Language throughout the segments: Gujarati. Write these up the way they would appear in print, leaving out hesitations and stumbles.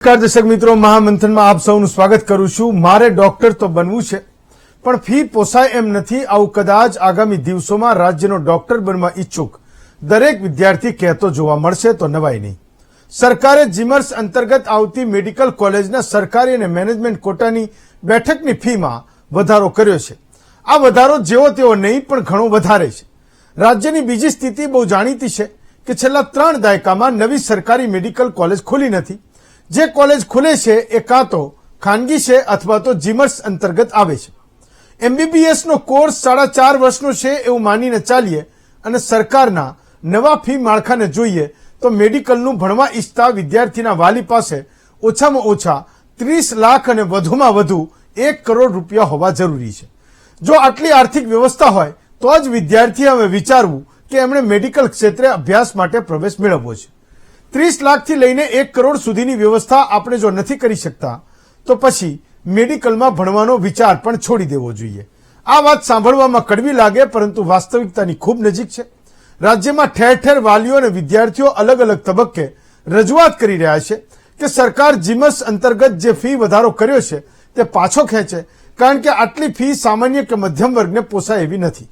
નમસ્કાર દર્શક મિત્રો, મહામંથનમાં આપ સૌનું સ્વાગત કરું છું। મારે ડોક્ટર તો બનવું છે, પણ ફી પોસાય એમ નથી, આવું કદાચ આગામી દિવસોમાં રાજ્યનો ડોક્ટર બનવા ઈચ્છુક દરેક વિદ્યાર્થી કહેતો જોવા મળશે તો નવાઈ નહીં। સરકારે જીમર્સ અંતર્ગત આવતી મેડિકલ કોલેજના સરકારી અને મેનેજમેન્ટ કોટાની બેઠકની ફીમાં વધારો કર્યો છે। આ વધારો જેવો તેવો નહીં, પણ ઘણો વધારે છે। રાજ્યની બીજી સ્થિતિ બહુ જાણીતી છે કે છેલ્લા 3 દાયકામાં નવી સરકારી મેડિકલ કોલેજ ખુલી નથી। જે કોલેજ ખુલે છે એ કાં તો ખાનગી છે અથવા તો જીમર્સ અંતર્ગત આવે છે। MBBS નો કોર્સ 4.5 વર્ષનો છે એવું માનીને ચાલીએ અને સરકારના નવા ફી માળખાને જોઈએ તો મેડિકલનું ભણવા ઈચ્છતા વિદ્યાર્થીના વાલી પાસે ઓછામાં ઓછા 30 લાખ અને વધુમાં વધુ 1 કરોડ રૂપિયા હોવા જરૂરી છે। જો આટલી આર્થિક વ્યવસ્થા હોય તો જ વિદ્યાર્થીએ હવે વિચારવું કે એમણે મેડિકલ ક્ષેત્રે અભ્યાસ માટે પ્રવેશ મેળવવો છે। 30 લાખથી લઈને 1 કરોડ સુધીની વ્યવસ્થા આપણે જો નથી કરી શકતા તો પછી મેડિકલમાં ભણવાનો વિચાર પણ છોડી દેવો જોઈએ। આ વાત સાંભળવામાં કડવી લાગે, પરંતુ વાસ્તવિકતાની ખૂબ નજીક છે। રાજ્યમાં ઠેર ઠેર વાલીઓ અને વિદ્યાર્થીઓ અલગ અલગ તબક્કે રજૂઆત કરી રહ્યા છે કે સરકાર જીમર્સ અંતર્ગત જે ફી વધારો કર્યો છે તે પાછો ખેંચે, કારણ કે આટલી ફી સામાન્ય કે મધ્યમ વર્ગને પોસાય એવી નથી।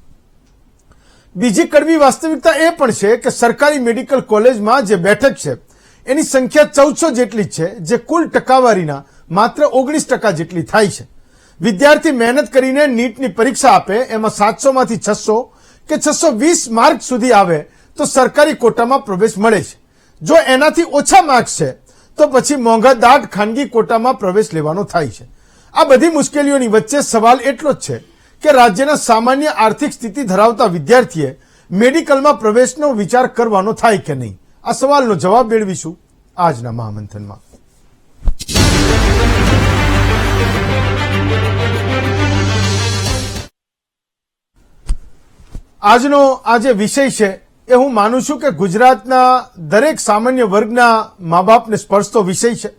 બીજી કડવી વાસ્તવિકતા એ પણ છે કે સરકારી મેડિકલ કોલેજમાં જે બેઠક છે એની સંખ્યા 1400 જેટલી છે, જે કુલ ટકાવારીના માત્ર 19% જેટલી થાય છે। વિદ્યાર્થી મહેનત કરીને નીટની પરીક્ષા આપે, એમાં 700 માંથી 600 કે 620 માર્ક સુધી આવે તો સરકારી કોટામાં પ્રવેશ મળે છે। જો એનાથી ઓછા માર્ક્સ છે તો પછી મોંઘાદાટ ખાનગી કોટામાં પ્રવેશ લેવાનો થાય છે। આ બધી મુશ્કેલીઓની વચ્ચે સવાલ એટલો જ છે કે રાજ્યના સામાન્ય આર્થિક સ્થિતિ ધરાવતા વિદ્યાર્થીએ મેડિકલમાં પ્રવેશનો વિચાર કરવાનો થાય કે નહીં। આ સવાલનો જવાબ મેળવીશું આજના મહામંથનમાં। આજનો આ જે વિષય છે એ હું માનું છું કે ગુજરાતના દરેક સામાન્ય વર્ગના મા બાપને સ્પર્શતો વિષય છે।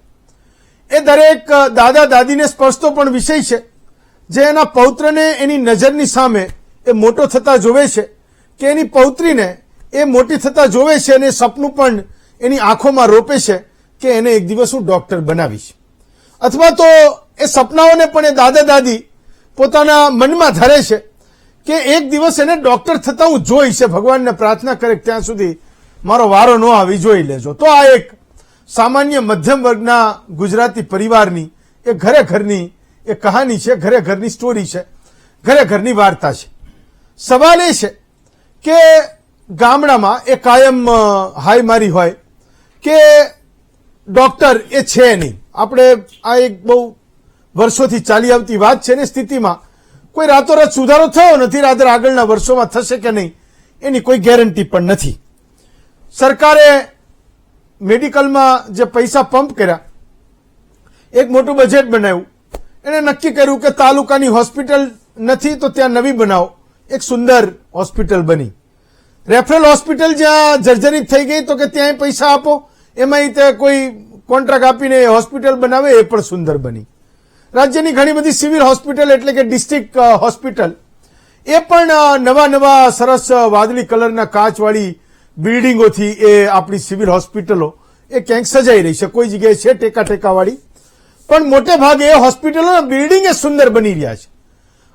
એ દરેક દાદા દાદીને સ્પર્શતો પણ વિષય છે, જે એના પૌત્રને એની નજરની સામે એ મોટો થતા જોવે છે કે એની પૌત્રીને એ મોટી થતા જોવે છે અને સપનું પણ એની આંખોમાં રોપે છે કે એને એક દિવસ હું ડોક્ટર બનાવીશ, અથવા તો એ સપનાઓને પણ એ દાદા દાદી પોતાના મનમાં ધરે છે કે એક દિવસ એને ડોક્ટર થતા હું જોઈશ। ભગવાનને પ્રાર્થના કરે ત્યાં સુધી મારો વારો ન આવી જોઈ લેજો। તો આ એક સામાન્ય મધ્યમ વર્ગના ગુજરાતી પરિવારની એ ઘરે ઘરની એ કહાની છે, ઘરે ઘરની સ્ટોરી છે, ઘરે ઘરની વાર્તા છે। સવાલ એ છે કે ગામડામાં એ કાયમ હાય મારી હોય કે ડોક્ટર એ છે નહીં। આપણે આ એક બહુ વર્ષોથી ચાલી આવતી વાત છે ને, સ્થિતિમાં કોઈ રાતોરાત સુધારો થયો નથી, રાદર આગળના વર્ષોમાં થશે કે નહીં એની કોઈ ગેરંટી પણ નથી। સરકારે મેડિકલમાં જે પૈસા પંપ કર્યા, એક મોટું બજેટ બનાવ્યું, એને નક્કી કર્યું કે તાલુકાની હોસ્પિટલ નથી તો ત્યાં નવી બનાવો, એક સુંદર હોસ્પિટલ બની। રેફરલ હોસ્પિટલ જ્યાં જર્જરિત થઈ ગઈ તો કે ત્યાં પૈસા આપો, એમાં તે કોઈ કોન્ટ્રાક્ટ આપીને હોસ્પિટલ બનાવે, એ પણ સુંદર બની। રાજ્યની ઘણી બધી સિવિલ હોસ્પિટલ એટલે કે ડિસ્ટ્રિક્ટ હોસ્પિટલ એ પણ નવા નવા સરસ વાદળી કલરના કાચવાળી બિલ્ડિંગોથી એ આપણી સિવિલ હોસ્પિટલો એ ક્યાંક સજાઈ રહી છે, કોઈ જગ્યાએ છે ટેકા ટેકાવાળી, પણ મોટે ભાગે એ હોસ્પિટલોના બિલ્ડિંગ એ સુંદર બની રહ્યા છે।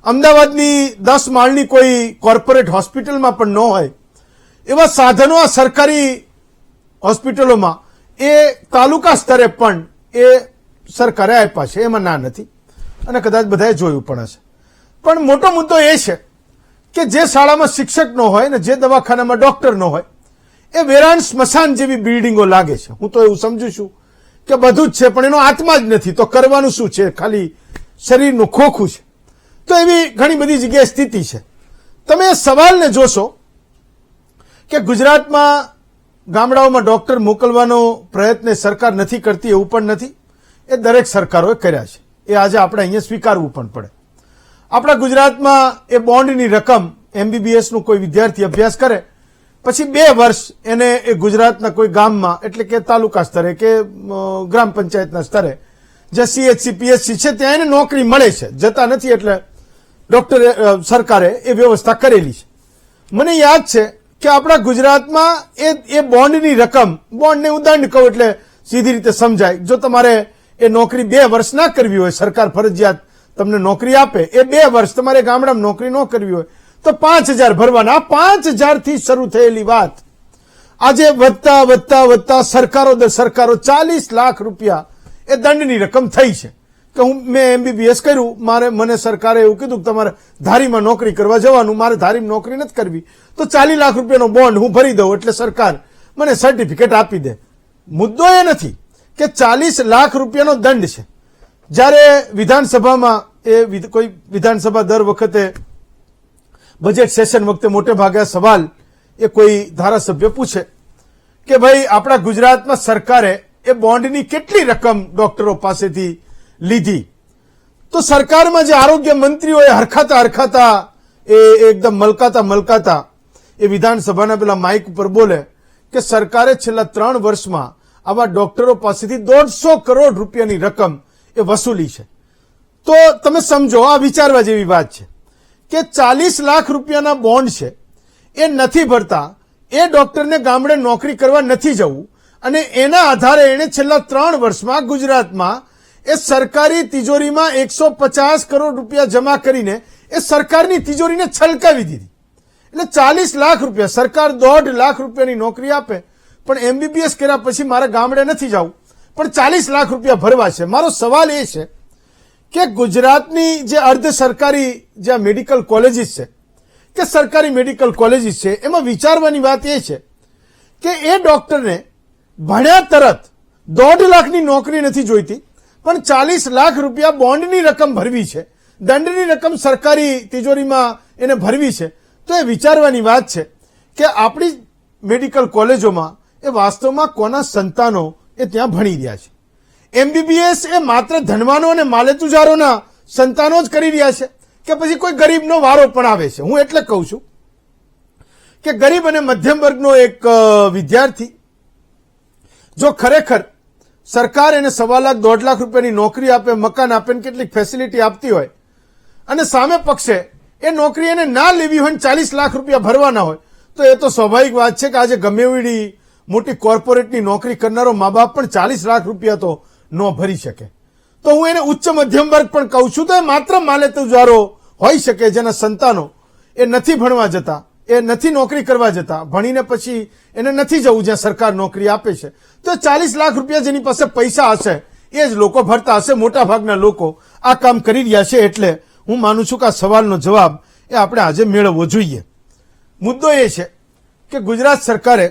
અમદાવાદની 10 માળની કોઈ કોર્પોરેટ હોસ્પિટલમાં પણ ન હોય એવા સાધનો આ સરકારી હોસ્પિટલોમાં એ તાલુકા સ્તરે પણ એ સરકારે આપ્યા છે, એમાં ના નથી અને કદાચ બધાએ જોયું પણ હશે। પણ મોટો મુદ્દો એ છે કે જે શાળામાં શિક્ષક ન હોય ને જે દવાખાનામાં ડોક્ટર ન હોય એ વેરાન સ્મશાન જેવી બિલ્ડિંગો લાગે છે। હું તો એવું સમજુ છું કે બધું જ છે પણ એનો આત્મા જ નથી, તો કરવાનું શું છે, ખાલી શરીરનું ખોખું છે। તો એવી ઘણી બધી જગ્યાએ સ્થિતિ છે। તમે સવાલને જોશો કે ગુજરાતમાં ગામડાઓમાં ડોક્ટર મોકલવાનો પ્રયત્ન સરકાર નથી કરતી એવું પણ નથી, એ દરેક સરકારોએ કર્યા છે, એ આજે આપણે અહીંયા સ્વીકારવું પણ પડે। આપણા ગુજરાતમાં એ બોન્ડની રકમ MBBS નું કોઈ વિદ્યાર્થી અભ્યાસ કરે પછી 2 વર્ષ એને એ ગુજરાતના કોઈ ગામમાં એટલે કે તાલુકા સ્તરે કે ગ્રામ પંચાયતના સ્તરે જે CHC PHC છે ત્યાં એને નોકરી મળે છે, જતા નથી, એટલે ડોક્ટર સરકારે એ વ્યવસ્થા કરેલી છે। મને યાદ છે કે આપણા ગુજરાતમાં એ બોન્ડની રકમ, બોન્ડને હું દંડ કહું એટલે સીધી રીતે સમજાય. જો તમારે એ નોકરી 2 વર્ષ ના કરવી હોય, સરકાર ફરજિયાત તમને નોકરી આપે, એ 2 વર્ષ તમારે ગામડામાં નોકરી ન કરવી હોય તો 5,000 ભરવાના. 5,000 થી શરૂ થયેલી વાત આજે વધતા વધતા વધતા સરકારો દર સરકારો 40 લાખ રૂપિયા એ દંડની રકમ થઈ છે. કે મેં MBBS કર્યું, મને સરકારે એવું કીધું કે તમારે ધારીમાં નોકરી કરવા જવાનું, મારે ધારીમાં નોકરી નથી કરવી, તો 40 લાખ રૂપિયાનો બોન્ડ હું ભરી દઉં એટલે સરકાર મને સર્ટિફિકેટ આપી દે. મુદ્દો એ નથી કે 40 લાખ રૂપિયાનો દંડ છે. જ્યારે વિધાનસભામાં કોઈ વિધાનસભા દર વખતે બજેટ સેશન વખતે મોટે ભાગે સવાલ એ કોઈ ધારાસભ્ય પૂછે કે ભાઈ આપણા ગુજરાતમાં સરકારે એ બોન્ડની કેટલી રકમ ડોક્ટરો પાસેથી લીધી, તો સરકારમાં જે આરોગ્ય મંત્રીઓ એ હરખાતા એ એકદમ મલકાતા એ વિધાનસભાના પેલા માઇક ઉપર બોલે કે સરકારે છેલ્લા 3 વર્ષમાં આવા ડોક્ટરો પાસેથી 150 કરોડ રૂપિયાની રકમ એ વસૂલી છે. તો તમે સમજો, આ વિચારવા જેવી વાત છે કે 40 લાખ રૂપિયાના બોન્ડ છે એ નથી ભરતા, એ ડોક્ટરને ગામડે નોકરી કરવા નથી જવું, અને એના આધારે એને છેલ્લા 3 વર્ષમાં ગુજરાતમાં એ સરકારી તિજોરીમાં 150 કરોડ રૂપિયા જમા કરીને એ સરકારની તિજોરીને છલકાવી દીધી. એટલે 40 લાખ રૂપિયા, સરકાર 1.5 લાખ રૂપિયાની નોકરી આપે, પણ MBBS કર્યા પછી મારે ગામડે નથી જવું, પણ 40 લાખ રૂપિયા ભરવા છે. મારો સવાલ એ છે કે ગુજરાતની જે અર્ધ સરકારી જે મેડિકલ કોલેજીસ છે કે સરકારી મેડિકલ કોલેજીસ છે, એમાં વિચારવાની વાત એ છે કે એ ડોક્ટરને ભણ્યા તરત 1.5 લાખની નોકરી નથી જોઈતી, પણ 40 લાખ રૂપિયા બોન્ડની રકમ ભરવી છે, દંડની રકમ સરકારી તિજોરીમાં એને ભરવી છે. તો એ વિચારવાની વાત છે કે આપણી મેડિકલ કોલેજોમાં એ વાસ્તવમાં કોના સંતાનો એ ત્યાં ભણી રહ્યા છે. MBBS એ માત્ર ધનવાનો અને માલેતુજારોના સંતાનો જ કરી રહ્યા છે કે પછી કોઈ ગરીબનો વારો પણ આવે છે? હું એટલે કહું છું કે ગરીબ અને મધ્યમ વર્ગનો એક વિદ્યાર્થી જો ખરેખર સરકાર એને 1.25 લાખ 1.5 લાખ રૂપિયાની નોકરી આપે, મકાન આપે, કેટલીક ફેસિલિટી આપતી હોય, અને સામે પક્ષે એ નોકરી એને ના લેવી હોય, 40 લાખ રૂપિયા ભરવાના હોય, તો એ તો સ્વાભાવિક વાત છે કે આજે ગમે એવી મોટી કોર્પોરેટની નોકરી કરનારો મા બાપ પણ 40 લાખ રૂપિયા તો ન ભરી શકે. તો હું એને ઉચ્ચ મધ્યમ વર્ગ પણ કહું છું. તો એ માત્ર માલેતુજારો હોઈ શકે જેના સંતાનો એ નથી ભણવા જતા, એ નથી નોકરી કરવા જતા, ભણીને પછી એને નથી જવું જ્યાં સરકાર નોકરી આપે છે. તો 40 લાખ રૂપિયા જેની પાસે પૈસા હશે એ જ લોકો ભરતા હશે. મોટા ભાગના લોકો આ કામ કરી રહ્યા છે. એટલે હું માનું છું કે આ સવાલનો જવાબ એ આપણે આજે મેળવવો જોઈએ. મુદ્દો એ છે કે ગુજરાત સરકારે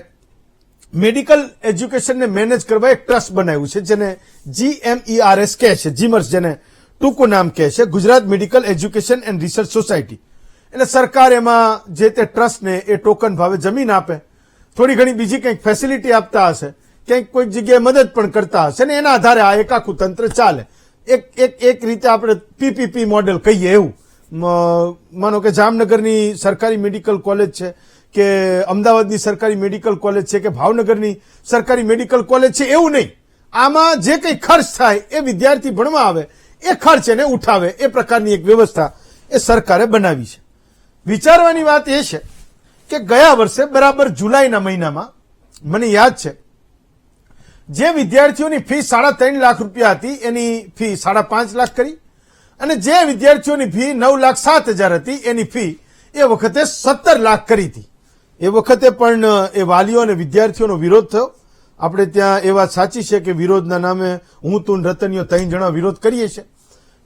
મેડિકલ એજ્યુકેશનને મેનેજ કરવા એક ટ્રસ્ટ બનાવ્યું છે જેને GMERS કહે છે, જીમર્સ જેને ટૂંકું નામ કહે છે, Gujarat medical education and research society. એટલે સરકાર એમાં જે તે ટ્રસ્ટને એ ટોકન ભાવે જમીન આપે, થોડી ઘણી બીજી કંઈક ફેસિલિટી આપતા હશે, કંઈક કોઈક જગ્યાએ મદદ પણ કરતા હશે, અને એના આધારે આ એક આખું તંત્ર ચાલે. એક રીતે આપણે PPP મોડેલ કહીએ એવું. માનો કે જામનગરની સરકારી મેડિકલ કોલેજ છે, કે અમદાવાદની સરકારી મેડિકલ કોલેજ છે, કે ભાવનગરની સરકારી મેડિકલ કોલેજ છે, એવું નહીં. આમાં જે કંઈ ખર્ચ થાય એ વિદ્યાર્થી ભણવા આવે એ ખર્ચ એને ઉઠાવે, એ પ્રકારની એક વ્યવસ્થા એ સરકારે બનાવી છે. વિચારવાની વાત એ છે કે ગયા વર્ષે બરાબર જુલાઈના મહિનામાં મને યાદ છે જે વિદ્યાર્થીઓની ફી 3.5 લાખ રૂપિયા હતી એની ફી 5.5 લાખ કરી, અને જે વિદ્યાર્થીઓની ફી 9,07,000 હતી એની ફી એ વખતે 17 લાખ કરી હતી. એ વખતે પણ એ વાલીઓ અને વિદ્યાર્થીઓનો વિરોધ થયો. આપણે ત્યાં એ વાત સાચી છે કે વિરોધના નામે હું તું રતનીઓ 3 જણા વિરોધ કરીએ છીએ,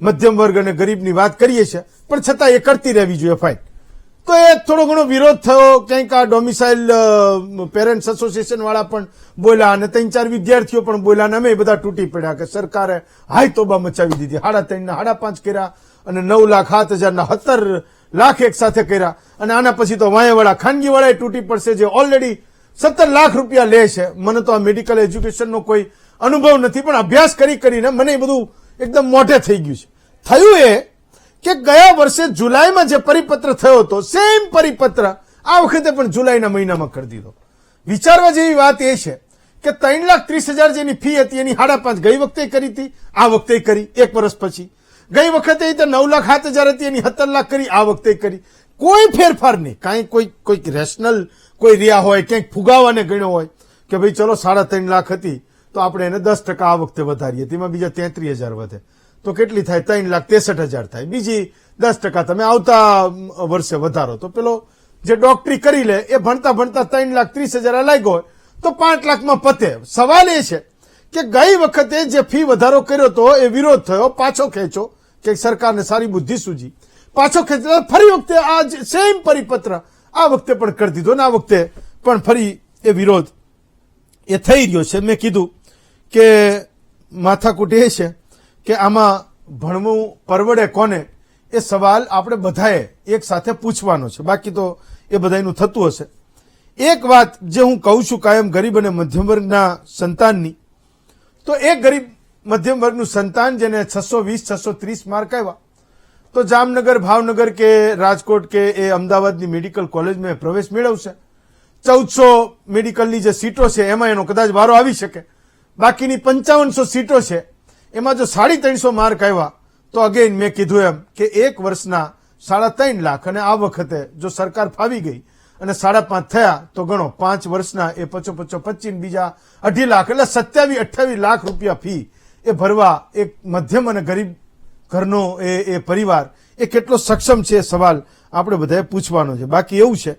મધ્યમ વર્ગ અને ગરીબની વાત કરીએ છીએ, પણ છતાં એ કરતી રહેવી જોઈએ ફાઇટ. તો એ થોડો ઘણો વિરોધ થયો. કંઈક આ ડોમિસાઇલ પેરેન્ટ્સ એસોસિએશન વાળા પણ બોલ્યા, અને 3-4 વિદ્યાર્થીઓ પણ બોલ્યા, અને અમે બધા તૂટી પડ્યા કે સરકારે હાય તોબા મચાવી દીધી. 3.5 ના 5.5 કર્યા, અને 9,07,000 ના 17 લાખ એક સાથે કર્યા, અને આના પછી તો વાયાવાળા ખાનગીવાળા તૂટી પડશે જે ઓલરેડી 17 લાખ રૂપિયા લે છે. મને તો આ મેડિકલ એજ્યુકેશનનો કોઈ અનુભવ નથી, પણ અભ્યાસ કરીને મને એ બધું એકદમ મોઢે થઈ ગયું છે. થયું એ કે ગયા વર્ષે જુલાઈમાં જે પરિપત્ર થયો હતો, સેમ પરિપત્ર આ વખતે પણ જુલાઈના મહિનામાં કરી દીધો. વિચારવા જેવી વાત એ છે કે 3,30,000 જેની ફી હતી એની 5.5 ગઈ વખતે કરી હતી, આ વખતે કરી 1 વર્ષ પછી. ગઈ વખતે 9,07,000 હતી એની 17 લાખ કરી, આ વખતે કરી. કોઈ ફેરફાર નહીં. કાંઈ કોઈક રેશનલ કોઈ રહ્યા હોય, ક્યાંક ફુગાવાને ગણ્યો હોય કે ભાઈ ચલો 3.5 લાખ હતી તો આપણે એને 10% આ વખતે વધારીએ, તેમાં બીજા 33,000 વધે તો કેટલી થાય? 3,63,000 થાય. બીજી 10% તમે આવતા વર્ષે વધારો તો પેલો જે ડોક્ટરી કરી લે એ ભણતા ભણતા 3,30,000 લાગ્યો હોય તો 5 લાખમાં પતે. સવાલ એ છે કે ગઈ વખતે જે ફી વધારો કર્યો હતો એ વિરોધ થયો, પાછો ખેંચો કે સરકારને સારી બુદ્ધિ સૂજી, પાછો ખેંચતા ફરી વખતે આ સેમ પરિપત્ર આ વખતે પણ કરી દીધો ને આ વખતે પણ ફરી એ વિરોધ એ થઈ રહ્યો છે. મેં કીધું કે માથાકૂટ એ છે કે આમાં ભણવું પરવડે કોને એ સવાલ આપણે બધાએ એક સાથે પૂછવાનો છે, બાકી તો એ બધાનું થતું હશે. એક વાત જે હું કહું છું કાયમ ગરીબ અને મધ્યમ વર્ગના સંતાનની, તો એક ગરીબ મધ્યમ વર્ગનું સંતાન જેને 620 630 માર્ક આવ્યા તો જામનગર, ભાવનગર કે રાજકોટ કે એ અમદાવાદની મેડિકલ કોલેજમાં પ્રવેશ મેળવશે. 1400 મેડિકલની જે સીટો છે એમાં એનો કદાચ વારો આવી શકે. બાકીની 5500 સીટો છે એમાં જો 350 માર્ક આવ્યા તો અગેન મેં કીધું એમ કે એક વર્ષના 3.5 લાખ, અને આ વખતે જો સરકાર ફાવી ગઈ અને 5.5 થયા તો ગણો 5 વર્ષના એ 25 બીજા 2.5 લાખ એટલે 27-28 લાખ રૂપિયા ફી એ ભરવા એક મધ્યમ અને ગરીબ ઘરનો એ પરિવાર એ કેટલો સક્ષમ છે એ સવાલ આપણે બધાએ પૂછવાનો છે. બાકી એવું છે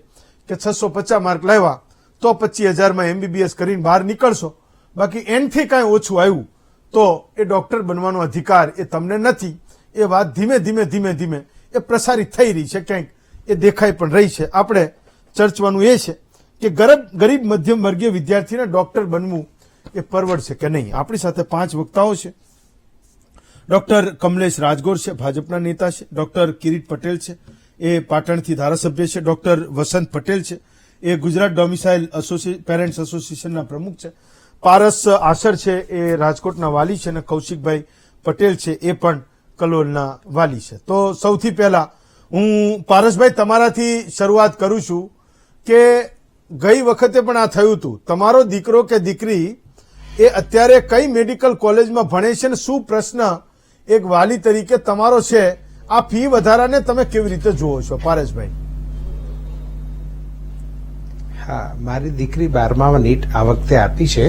કે 650 માર્ક લાવ્યા તો 25,000માં MBBS કરીને બહાર નીકળશો, બાકી એનથી કાંઈ ઓછું આવ્યું તો એ ડોક્ટર બનવાનો અધિકાર એ તમને નથી. એ વાત ધીમે ધીમે એ પ્રસારિત થઈ રહી છે, ક્યાંક એ દેખાઈ પણ રહી છે. આપણે ચર્ચવાનું એ છે કે ગરીબ મધ્યમ વર્ગીય વિદ્યાર્થીને ડોક્ટર બનવું એ પરવડશે કે નહીં. આપણી સાથે 5 વક્તાઓ છે. ડોક્ટર કમલેશ રાજગોર છે, ભાજપના નેતા છે. ડોક્ટર કિરીટ પટેલ છે, એ પાટણથી ધારાસભ્ય છે. ડોક્ટર વસંત પટેલ છે, એ ગુજરાત ડોમિસાઇલ પેરેન્ટ્સ એસોસિએશનના પ્રમુખ છે. પારસ આસર છે, એ રાજકોટના વાલી છે, અને કૌશિકભાઈ પટેલ છે, એ પણ કલોલના વાલી છે. તો સૌથી પહેલા હું પારસભાઈ તમારાથી શરૂઆત કરું છું કે ગઈ વખતે પણ આ થયું હતું. તમારો દીકરો કે દીકરી એ અત્યારે કઈ મેડિકલ કોલેજમાં ભણે છે ને શું પ્રશ્ન એક વાલી તરીકે તમારો છે? આ ફી વધારાને તમે કેવી રીતે જુઓ છો પારસભાઈ? હા, મારી દીકરી 12માં નીટ આ વખતે આપી છે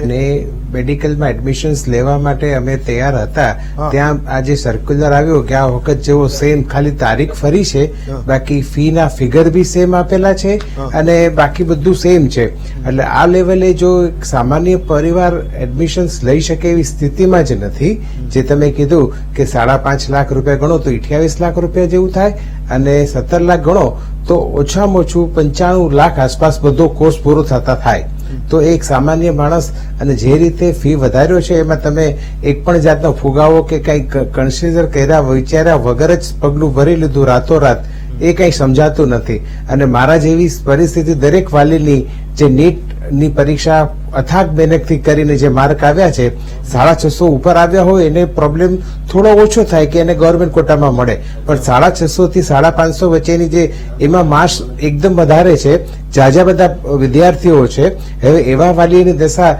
અને મેડિકલમાં એડમિશન્સ લેવા માટે અમે તૈયાર હતા. ત્યાં આજે સર્ક્યુલર આવ્યો કે આ વખત જેવો સેમ ખાલી તારીખ ફરી છે, બાકી ફીના ફિગર બી સેમ આપેલા છે અને બાકી બધું સેમ છે. એટલે આ લેવલે જો સામાન્ય પરિવાર એડમિશન્સ લઈ શકે એવી સ્થિતિમાં જ નથી. જે તમે કીધું કે 5.5 લાખ રૂપિયા ગણો તો 28 લાખ રૂપિયા જેવું થાય અને 17 લાખ ગણો તો ઓછામાં ઓછું 95 લાખ આસપાસ બધો કોર્સ પૂરો થતા થાય. તો એક સામાન્ય માણસ અને જે રીતે ફી વધાર્યો છે એમાં તમે એક પણ જાતનો ફુગાવો કે કંઈક કન્સિડર કર્યા વિચાર્યા વગર જ પગલું ભરી લીધું રાતોરાત, એ કંઈ સમજાતું નથી. અને મારા જેવી પરિસ્થિતિ દરેક વાલીની જે નીટની પરીક્ષા અથાગ મહેનતથી કરીને જે માર્ક આવ્યા છે 650 ઉપર આવ્યા હોય એને પ્રોબ્લેમ થોડો ઓછો થાય કે એને ગવર્મેન્ટ કોટામાં મળે, પણ 650 થી 550 વચ્ચેની જે એમાં માર્ક્સ એકદમ વધારે છે, જાજા બધા વિદ્યાર્થીઓ છે. હવે એવા વાલીની દશા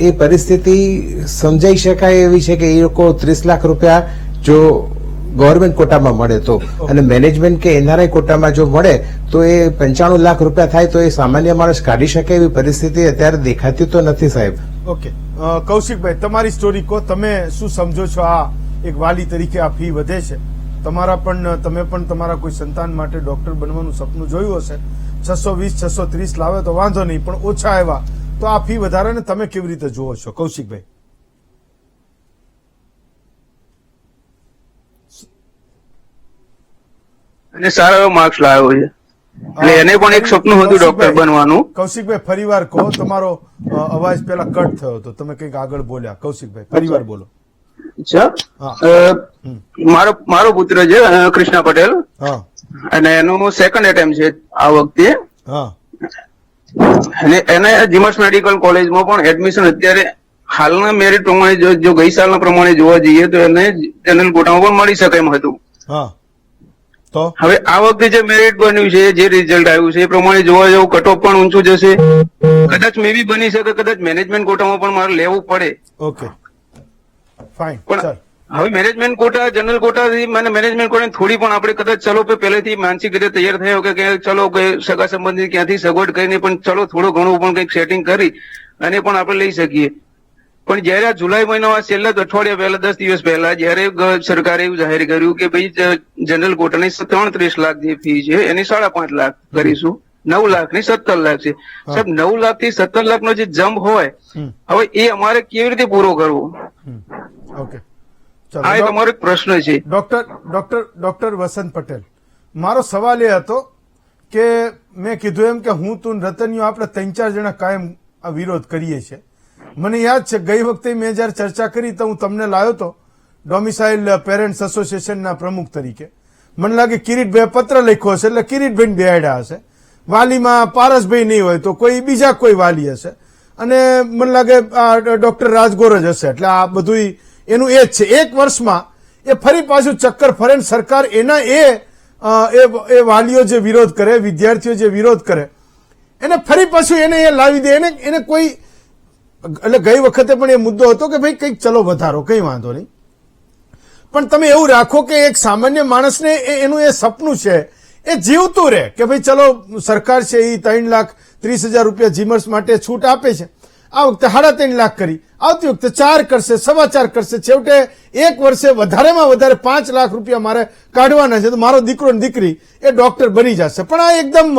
એ પરિસ્થિતિ સમજાઈ શકાય એવી છે કે એ લોકો 30 લાખ રૂપિયા જો ગવર્મેન્ટ કોટામાં મળે તો, અને મેનેજમેન્ટ કે એનઆરઆઈ કોટામાં જો મળે તો એ 95 લાખ રૂપિયા થાય તો એ સામાન્ય માણસ કાઢી શકે એવી પરિસ્થિતિ અત્યારે દેખાતી તો નથી સાહેબ. ઓકે, કૌશિકભાઈ તમારી સ્ટોરી કહો, તમે શું સમજો છો? આ એક વાલી તરીકે આ ફી વધે છે, તમે પણ તમારા કોઈ સંતાન માટે ડોક્ટર બનવાનું સપનું જોયું હશે. 620 630 લાવે તો વાંધો નહીં, પણ ઓછા આવ્યા તો આ ફી વધારાને તમે કેવી રીતે જુઓ છો કૌશિકભાઈ? અને સારા એવા માર્ક્સ લાવ્યો છે એટલે એને પણ એક સપનું હતું ડોક્ટર બનવાનું. કૌશિકભાઈ ફરીવાર કહો, તમારો અવાજ પેલા કટ થયો હતો, તમે કંઈક આગળ બોલ્યા. કૌશિકભાઈ ફરીવાર બોલો. મારો પુત્ર છે કૃષ્ણા પટેલ, અને એનું સેકન્ડ એટેમ્પ છે આ વખતે, અને એને જીમસ મેડિકલ કોલેજમાં પણ એડમિશન અત્યારે હાલના મેરિટ પ્રમાણે જો ગઈ સાલના પ્રમાણે જોવા જઈએ તો એને જનરલ કોટામાં પણ મળી શકે એમ હતું. તો હવે આ વખતે જે મેરિટ બન્યું છે, જે રિઝલ્ટ આવ્યું છે એ પ્રમાણે જોવા જવું કટ ઓફ પણ ઊંચું જશે. કદાચ મે બી બની શકે કદાચ મેનેજમેન્ટ કોટામાં પણ મારે લેવું પડે. Okay fine. પણ હવે મેનેજમેન્ટ કોટા જનરલ કોટાથી મને મેનેજમેન્ટ કોટા થોડી પણ આપણે કદાચ ચલો પહેલેથી માનસિક રીતે તૈયાર થયો કે ચલો સગા સંબંધી ક્યાંથી સગવડ કરીને પણ ચલો થોડું ઘણું પણ કંઈક સેટિંગ કરી અને પણ આપણે લઈ શકીએ. પણ જયારે આ જુલાઈ મહિનામાં છેલ્લા અઠવાડિયા પહેલા 10 દિવસ પહેલા જયારે સરકારે એવું જાહેર કર્યું કે ભાઈ જનરલ કોટાની 33 લાખ જે ફી છે એની 5.5 લાખ કરીશું, 9 લાખ ની 17 લાખ છે. સાહેબ 9 લાખ થી 17 લાખ નો જે જમ્પ હોય હવે એ અમારે કેવી રીતે પૂરો કરવો? ઓકે, આ એક અમારો એક પ્રશ્ન છે. ડોક્ટર વસંત પટેલ, મારો સવાલ એ હતો કે મેં કીધું એમ કે હું તું રતનિયો આપણે 3-4 જણા કાયમ આ વિરોધ કરીએ છીએ. મને યાદ છે ગઈ વખતે મેં જયારે ચર્ચા કરી તો હું તમને લાવ્યો હતો ડોમિસાઇલ પેરેન્ટ્સ એસોસિએશનના પ્રમુખ તરીકે. મને લાગે કિરીટભાઈ પત્ર લખ્યો હશે એટલે કિરીટભાઈ બેહાડ્યા હશે, વાલીમાં પારસભાઈ નહીં હોય તો કોઈ બીજા કોઈ વાલી હશે, અને મને લાગે ડોક્ટર રાજગોર જ હશે. એટલે આ બધું એનું એ જ છે. એક વર્ષમાં એ ફરી પાછું ચક્કર ફરે ને સરકાર એના એ વાલીઓ જે વિરોધ કરે, વિદ્યાર્થીઓ જે વિરોધ કરે એને ફરી પાછું એને એ લાવી દે. એને કોઈ એટલે ગઈ વખતે પણ એ મુદ્દો હતો કે ભાઈ કંઈક ચલો વધારો, કંઈ વાંધો નહીં, પણ તમે એવું રાખો કે એક સામાન્ય માણસને એનું એ સપનું છે એ જીવતું રહે કે ભાઈ ચલો સરકાર છે એ 3,30,000 રૂપિયા જીમર્સ માટે છૂટ આપે છે. આ વખતે 3.5 લાખ કરી, આવતી વખતે 4 કરશે, 4.25 કરશે, છેવટે એક વર્ષે વધારેમાં વધારે 5 લાખ રૂપિયા મારે કાઢવાના છે તો મારો દીકરો ને દીકરી એ ડોક્ટર બની જશે. પણ આ એકદમ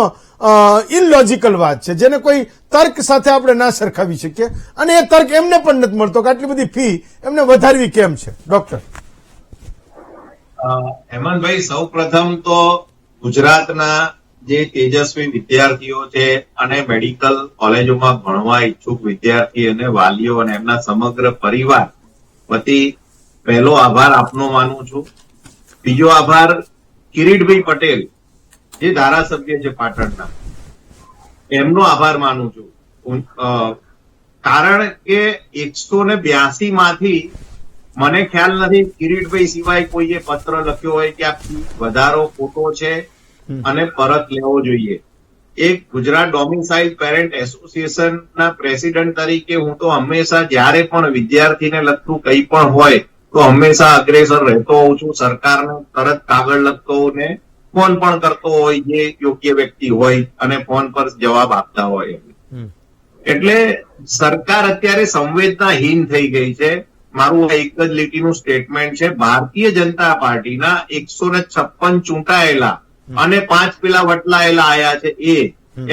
ઇલોજિકલ વાત છે જેને કોઈ તર્ક સાથે આપણે ના સરખાવી શકીએ, અને એ તર્ક એમને પણ નથી મળતો કે આટલી બધી ફી એમને વધારવી કેમ છે. ડોક્ટર હેમંતભાઈ, સૌ પ્રથમ તો ગુજરાતના જે તેજસ્વી વિદ્યાર્થીઓ છે અને મેડિકલ કોલેજોમાં ભણવા ઈચ્છુક વિદ્યાર્થી અને વાલીઓ અને એમના સમગ્ર પરિવાર વતી પહેલો આભાર આપનો માનું છું. બીજો આભાર કિરીટભાઈ પટેલ જે ધારાસભ્ય છે પાટણના, એમનો આભાર માનું છું. કારણ કે 182 માંથી મને ખ્યાલ નથી કિરીટભાઈ સિવાય કોઈએ પત્ર લખ્યો હોય કે આ ફી વધારો ખોટો છે અને પરત લેવો જોઈએ. એક ગુજરાત ડોમિસાઇલ પેરેન્ટ એસોસિએશનના પ્રેસિડેન્ટ તરીકે હું તો હંમેશા જ્યારે પણ વિદ્યાર્થીને લગતું કંઈ પણ હોય તો હંમેશા અગ્રેસર રહેતો હોઉં છું. સરકારને તરત કાગળ લખતો ને ફોન પણ કરતો હોય જે યોગ્ય વ્યક્તિ હોય અને ફોન પર જવાબ આપતા હોય. એટલે સરકાર અત્યારે સંવેદનાહીન થઈ ગઈ છે. મારું આ એક જ લીટીનું સ્ટેટમેન્ટ છે. ભારતીય જનતા પાર્ટીના 156 ચૂંટાયેલા અને 5 પેલા વટલાયેલા આયા છે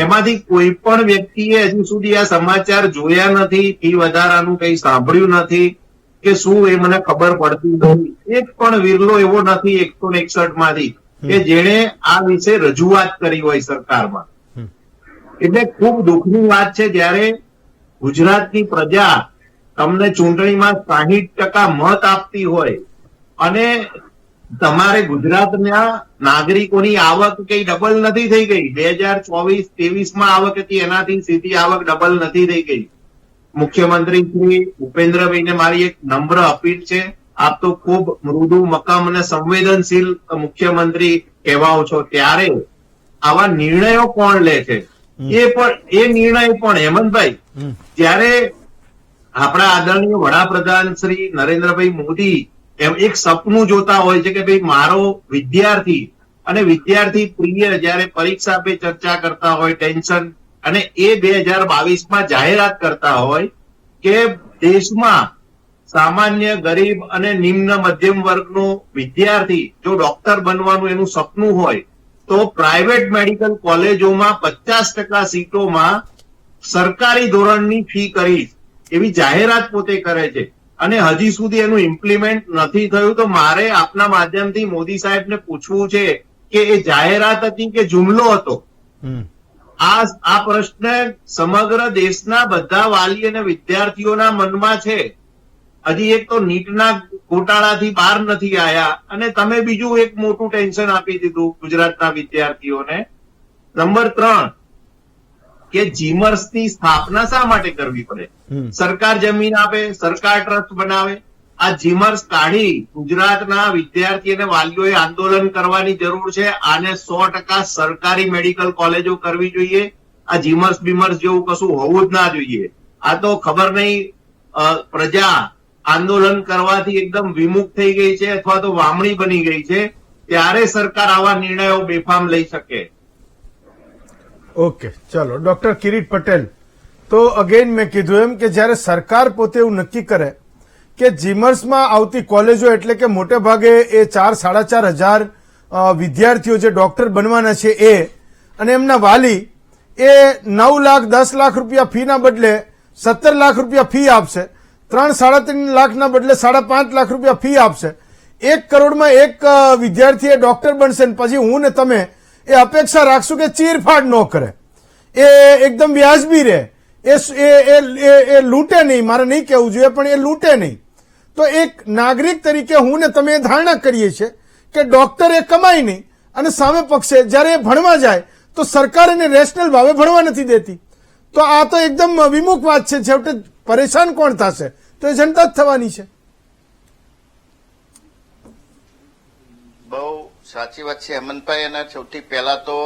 એમાંથી કોઈ પણ વ્યક્તિએ હજુ સુધી આ સમાચાર જોયા નથી, ફી વધારાનું કંઈ સાંભળ્યું નથી કે શું એ મને ખબર પડતી નથી. એક પણ વિરલો એવો નથી 161 માંથી કે જેણે આ વિશે રજૂઆત કરી હોય સરકારમાં. એટલે ખૂબ દુઃખની વાત છે જ્યારે ગુજરાતની પ્રજા તમને ચૂંટણીમાં 60% મત આપતી હોય અને તમારે ગુજરાતના નાગરિકોની આવક કઈ ડબલ નથી થઈ ગઈ. 2024-23 આવક હતી એનાથી સીધી આવક ડબલ નથી થઈ ગઈ. મુખ્યમંત્રી શ્રી ભૂપેન્દ્રભાઈને મારી એક નમ્ર અપીલ છે, આપ તો ખૂબ મૃદુ, મક્કમ અને સંવેદનશીલ મુખ્યમંત્રી કહેવાઓ છો, ત્યારે આવા નિર્ણયો કોણ લે છે એ નિર્ણય પણ હેમંતભાઈ જ્યારે આપણા આદરણીય વડાપ્રધાન શ્રી નરેન્દ્રભાઈ મોદી એમ એક સપનું જોતા હોય છે કે ભાઈ મારો વિદ્યાર્થી અને વિદ્યાર્થી પ્રિય જયારે પરીક્ષા પે ચર્ચા કરતા હોય ટેન્શન, અને એ 2022માં જાહેરાત કરતા હોય કે દેશમાં સામાન્ય ગરીબ અને નિમ્ન મધ્યમ વર્ગનો વિદ્યાર્થી જો ડોક્ટર બનવાનું એનું સપનું હોય તો પ્રાઇવેટ મેડિકલ કોલેજોમાં 50% સીટોમાં સરકારી ધોરણની ફી કરીશ એવી જાહેરાત પોતે કરે છે અને હજી સુધી એનું ઇમ્પ્લિમેન્ટ નથી થયું. તો મારે આપના માધ્યમથી મોદી સાહેબને પૂછવું છે કે એ જાહેરાત હતી કે જુમલો હતો? આ પ્રશ્ન સમગ્ર દેશના બધા વાલી અને વિદ્યાર્થીઓના મનમાં છે. હજી એક તો નીટના ગોટાળાથી બહાર નથી આવ્યા અને તમે બીજું એક મોટું ટેન્શન આપી દીધું ગુજરાતના વિદ્યાર્થીઓને. નંબર 3 કે જીમર્સની સ્થાપના શા માટે કરવી પડે? સરકાર જમીન આપે, સરકાર ટ્રસ્ટ બનાવે. આ જીમર્સ કાઢી ગુજરાતના વિદ્યાર્થી અને વાલીઓએ આંદોલન કરવાની જરૂર છે. આને 100% સરકારી મેડિકલ કોલેજો કરવી જોઈએ. આ જીમર્સ બીમર્સ જેવું કશું હોવું જ ના જોઈએ. આ તો ખબર નહીં પ્રજા આંદોલન કરવાથી એકદમ વિમુખ થઈ ગઈ છે અથવા તો વામણી બની ગઈ છે, ત્યારે સરકાર આવા નિર્ણયો બેફામ લઈ શકે. ઓકે, ચલો ડોક્ટર કિરીટ પટેલ, તો અગેન મેં કીધું એમ કે જ્યારે સરકાર પોતે એવું નક્કી કરે કે જીમર્સમાં આવતી કોલેજો એટલે કે મોટે ભાગે એ 4-4.5 હજાર વિદ્યાર્થીઓ જે ડોક્ટર બનવાના છે એ અને એમના વાલી એ 9 લાખ 10 લાખ રૂપિયા ફીના બદલે 17 લાખ રૂપિયા ફી આપશે, 3-3.5 લાખના બદલે 5.5 લાખ રૂપિયા ફી આપશે. 1 કરોડમાં એક વિદ્યાર્થી એ ડોક્ટર બનશે ને પછી હું ને તમે એ અપેક્ષા રાખશું કે ચીરફાડ ન કરે, એ એકદમ વ્યાજબી રહે, એ લૂંટે નહીં. મારે નહીં કહેવું જોઈએ પણ એ લૂંટે નહીં. તો એક નાગરિક તરીકે હું ને તમે એ ધારણા કરીએ છીએ કે ડોક્ટર એ કમાય નહીં અને સામે પક્ષે જ્યારે એ ભણવા જાય તો સરકાર એને રેશનલ ભાવે ભણવા નથી દેતી. તો આ તો એકદમ વિમુખ વાત છે. છેવટે પરેશાન કોણ થશે? તો એ જનતા જ થવાની છે. બહુ સાચી વાત છે હેમંતભાઈ. અને સૌથી પહેલા તો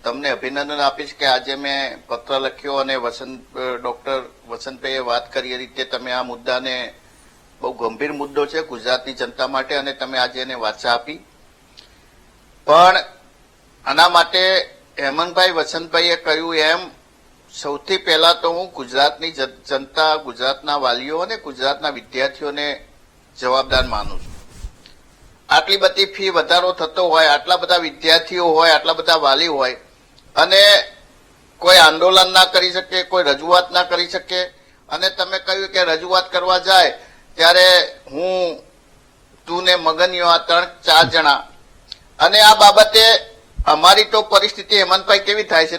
તમને અભિનંદન આપીશ કે આજે મેં પત્ર લખ્યો અને ડોક્ટર વસંતભાઈએ વાત કરી એ રીતે તમે આ મુદ્દાને, બહુ ગંભીર મુદ્દો છે ગુજરાતની જનતા માટે, અને તમે આજે એને વાચા આપી. પણ આના માટે હેમંતભાઈ વસંતભાઈએ કહ્યું એમ સૌથી પહેલા તો હું ગુજરાતની જનતા, ગુજરાતના વાલીઓ અને ગુજરાતના વિદ્યાર્થીઓને જવાબદાર માનું છું. આટલી બધી ફી વધારો થતો હોય, આટલા બધા વિદ્યાર્થીઓ હોય, આટલા બધા વાલી હોય અને કોઈ આંદોલન ના કરી શકે, કોઈ રજૂઆત ના કરી શકે. અને તમે કહ્યું કે રજૂઆત કરવા જાય ત્યારે હું, તું ને મગનિયો આ 3-4 જણા. અને આ બાબતે અમારી તો પરિસ્થિતિ હેમંતભાઈ કેવી થાય છે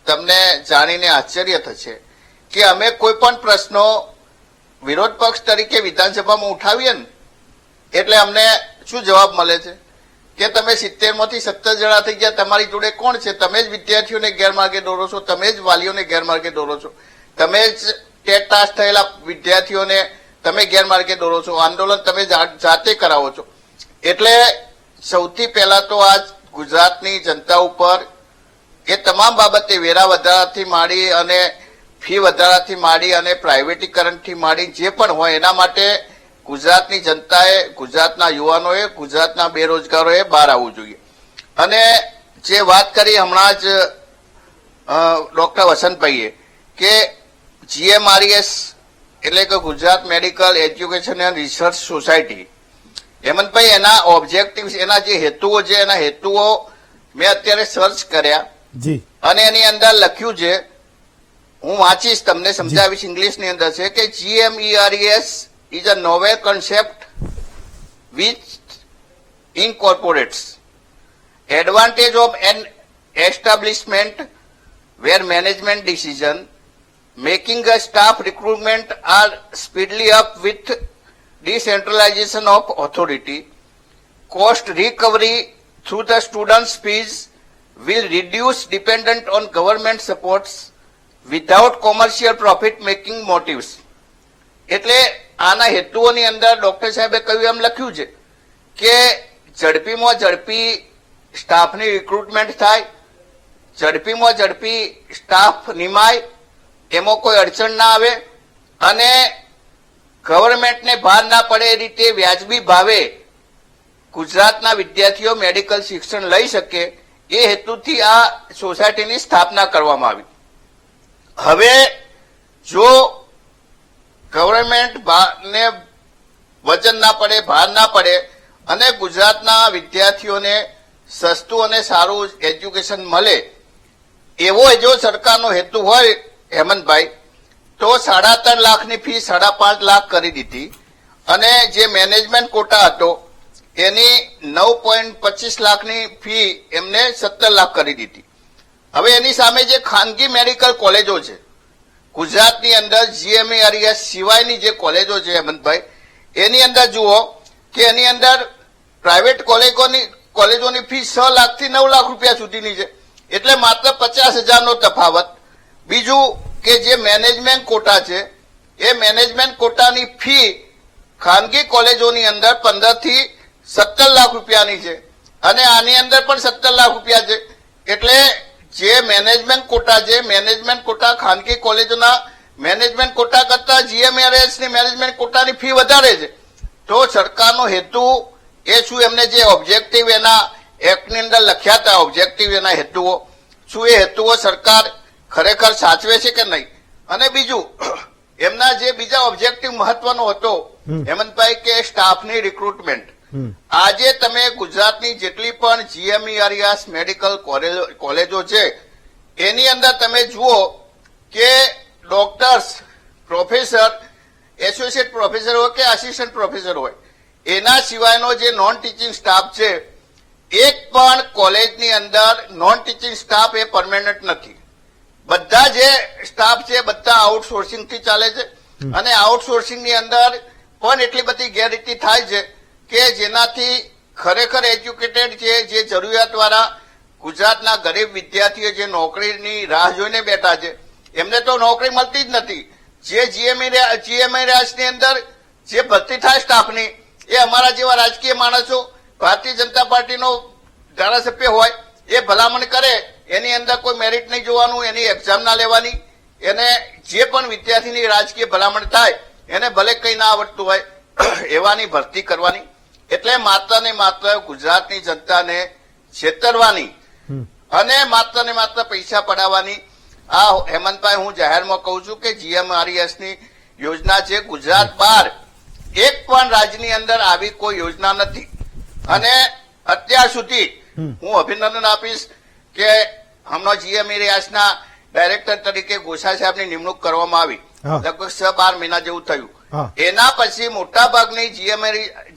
તમને જાણીને આશ્ચર્ય થશે કે અમે કોઈ પણ પ્રશ્નો વિરોધ પક્ષ તરીકે વિધાનસભામાં ઉઠાવીએ ને એટલે અમને શું જવાબ મળે છે કે તમે 70માંથી 17 જણા થઈ ગયા, તમારી જોડે કોણ છે? તમે જ વિદ્યાર્થીઓને ગેરમાર્ગે દોરો છો, તમે જ વાલીઓને ગેરમાર્ગે દોરો છો, તમે જ ટેટ પાસ થયેલા વિદ્યાર્થીઓને તમે ગેરમાર્ગે દોરો છો, આંદોલન તમે જાતે કરાવો છો. એટલે સૌથી પહેલા તો આજ ગુજરાતની જનતા ઉપર એ તમામ બાબતે વેરા વધારાથી માંડી અને ફી વધારાથી માંડી અને પ્રાઇવેટીકરણથી માંડી જે પણ હોય એના માટે ગુજરાતની જનતાએ, ગુજરાતના યુવાનોએ, ગુજરાતના બેરોજગારોએ બહાર આવવું જોઈએ. અને જે વાત કરી હમણાં જ ડોક્ટર વસંતભાઈએ કે GMRES એટલે કે Gujarat medical education and research society, Hemantbhai એના ઓબ્જેક્ટિવ, એના જે હેતુઓ છે, એના હેતુઓ મેં અત્યારે સર્ચ કર્યા અને એની અંદર લખ્યું છે, હું વાંચીશ, તમને સમજાવીશ, ઇંગ્લિશની અંદર છે કે GMERES is a novel concept which incorporates advantage of an establishment where management decision making a staff recruitment are speedily up with decentralization of authority, cost recovery through the students' fees will reduce dependent on government supports without commercial profit making motives. એટલે આના હેતુઓની અંદર ડોક્ટર સાહેબે કહ્યું એમ લખ્યું છે કે ઝડપીમાં ઝડપી સ્ટાફની રિક્રુટમેન્ટ થાય, ઝડપીમાં ઝડપી સ્ટાફ નિમાય, એમાં કોઈ અડચણ ના આવે અને ગવર્મેન્ટને ભાર ના પડે એ રીતે વ્યાજબી ભાવે ગુજરાતના વિદ્યાર્થીઓ મેડિકલ શિક્ષણ લઈ શકે એ હેતુથી આ સોસાયટીની સ્થાપના કરવામાં આવી. હવે જો ગવર્મેન્ટ ને વચન ના પડે, ભાર ના પડે અને ગુજરાતના વિદ્યાર્થીઓને સસ્તું અને સારું એજ્યુકેશન મળે એવો જો સરકારનો હેતુ હોય હેમંતભાઈ, તો 3.5 લાખની ફી 5.5 લાખ કરી દીધી અને જે મેનેજમેન્ટ કોટા હતો એની 9.25 લાખની ફી એમને 17 લાખ કરી દીધી. હવે એની સામે જે ખાનગી મેડિકલ કોલેજો છે ગુજરાતની અંદર, GMERES સિવાયની જે કોલેજો છે હેમંતભાઈ, એની અંદર જુઓ કે એની અંદર પ્રાઇવેટ કોલેજોની ફી 6 લાખથી 9 લાખ રૂપિયા સુધીની છે. એટલે માત્ર 50,000નો તફાવત. બીજું કે જે મેનેજમેન્ટ કોટા છે એ મેનેજમેન્ટ કોટાની ફી ખાનગી કોલેજોની અંદર 15 થી 17 લાખ રૂપિયાની છે અને આની અંદર પણ 17 લાખ રૂપિયા છે. એટલે જે મેનેજમેન્ટ કોટા છે, મેનેજમેન્ટ કોટા ખાનગી કોલેજોના મેનેજમેન્ટ કોટા કરતા GMERES ની મેનેજમેન્ટ કોટાની ફી વધારે છે. તો સરકારનો હેતુ એ શું, એમને જે ઓબ્જેક્ટિવ એના એક્ટની અંદર લખ્યા હતા, ઓબ્જેક્ટિવ એના હેતુઓ, શું એ હેતુઓ સરકાર ખરેખર સાચવે છે કે નહીં, અને બીજું એમના જે બીજા ઓબ્જેક્ટિવ મહત્વનો હતો હેમંતભાઈ કે સ્ટાફની રિક્રુટમેન્ટ. આજે તમે ગુજરાતની જેટલી પણ જીએમઈઆરએસ મેડિકલ કોલેજો છે એની અંદર તમે જુઓ કે ડોક્ટર્સ, પ્રોફેસર, એસોસિએટ પ્રોફેસર હોય કે આસિસ્ટન્ટ પ્રોફેસર હોય, એના સિવાયનો જે નોન ટીચિંગ સ્ટાફ છે, એક પણ કોલેજની અંદર નોન ટીચિંગ સ્ટાફ એ પરમેનન્ટ નથી. બધા જે સ્ટાફ છે બધા આઉટસોર્સિંગ થી ચાલે છે અને આઉટસોર્સિંગ ની અંદર પણ એટલી બધી ગેરરીતિ થાય છે કે જેનાથી ખરેખર એજ્યુકેટેડ છે જે જરૂરિયાતવાળા ગુજરાતના ગરીબ વિદ્યાર્થીઓ જે નોકરીની રાહ જોઈને બેઠા છે એમને તો નોકરી મળતી જ નથી. જે જીએમઈઆરએસની અંદર જે ભરતી થાય સ્ટાફની એ અમારા જેવા રાજકીય માણસો, ભારતીય જનતા પાર્ટીનો ધારાસભ્ય હોય એ ભલામણ કરે, એની અંદર કોઈ મેરિટ નહીં જોવાનું, એની એક્ઝામ ના લેવાની, એને જે પણ વિદ્યાર્થીની રાજકીય ભલામણ થાય એને ભલે કંઈ ના આવડતું હોય એવાની ભરતી કરવાની. એટલે માત્ર ને માત્ર ગુજરાતની જનતાને છેતરવાની અને માત્ર ને માત્ર પૈસા પડાવવાની. આ હેમંતભાઈ હું જાહેરમાં કહું છું કે જીએમઆરએસ ની યોજના છે. ગુજરાત બહાર એક પણ રાજ્યની અંદર આવી કોઈ યોજના નથી અને અત્યાર સુધી હું અભિનંદન આપીશ કે હમણાં જીએમઈઆરએસના ડાયરેક્ટર તરીકે ગોસા સાહેબની નિમણૂક કરવામાં આવી, લગભગ 6-12 મહિના જેવું થયું. એના પછી મોટા ભાગની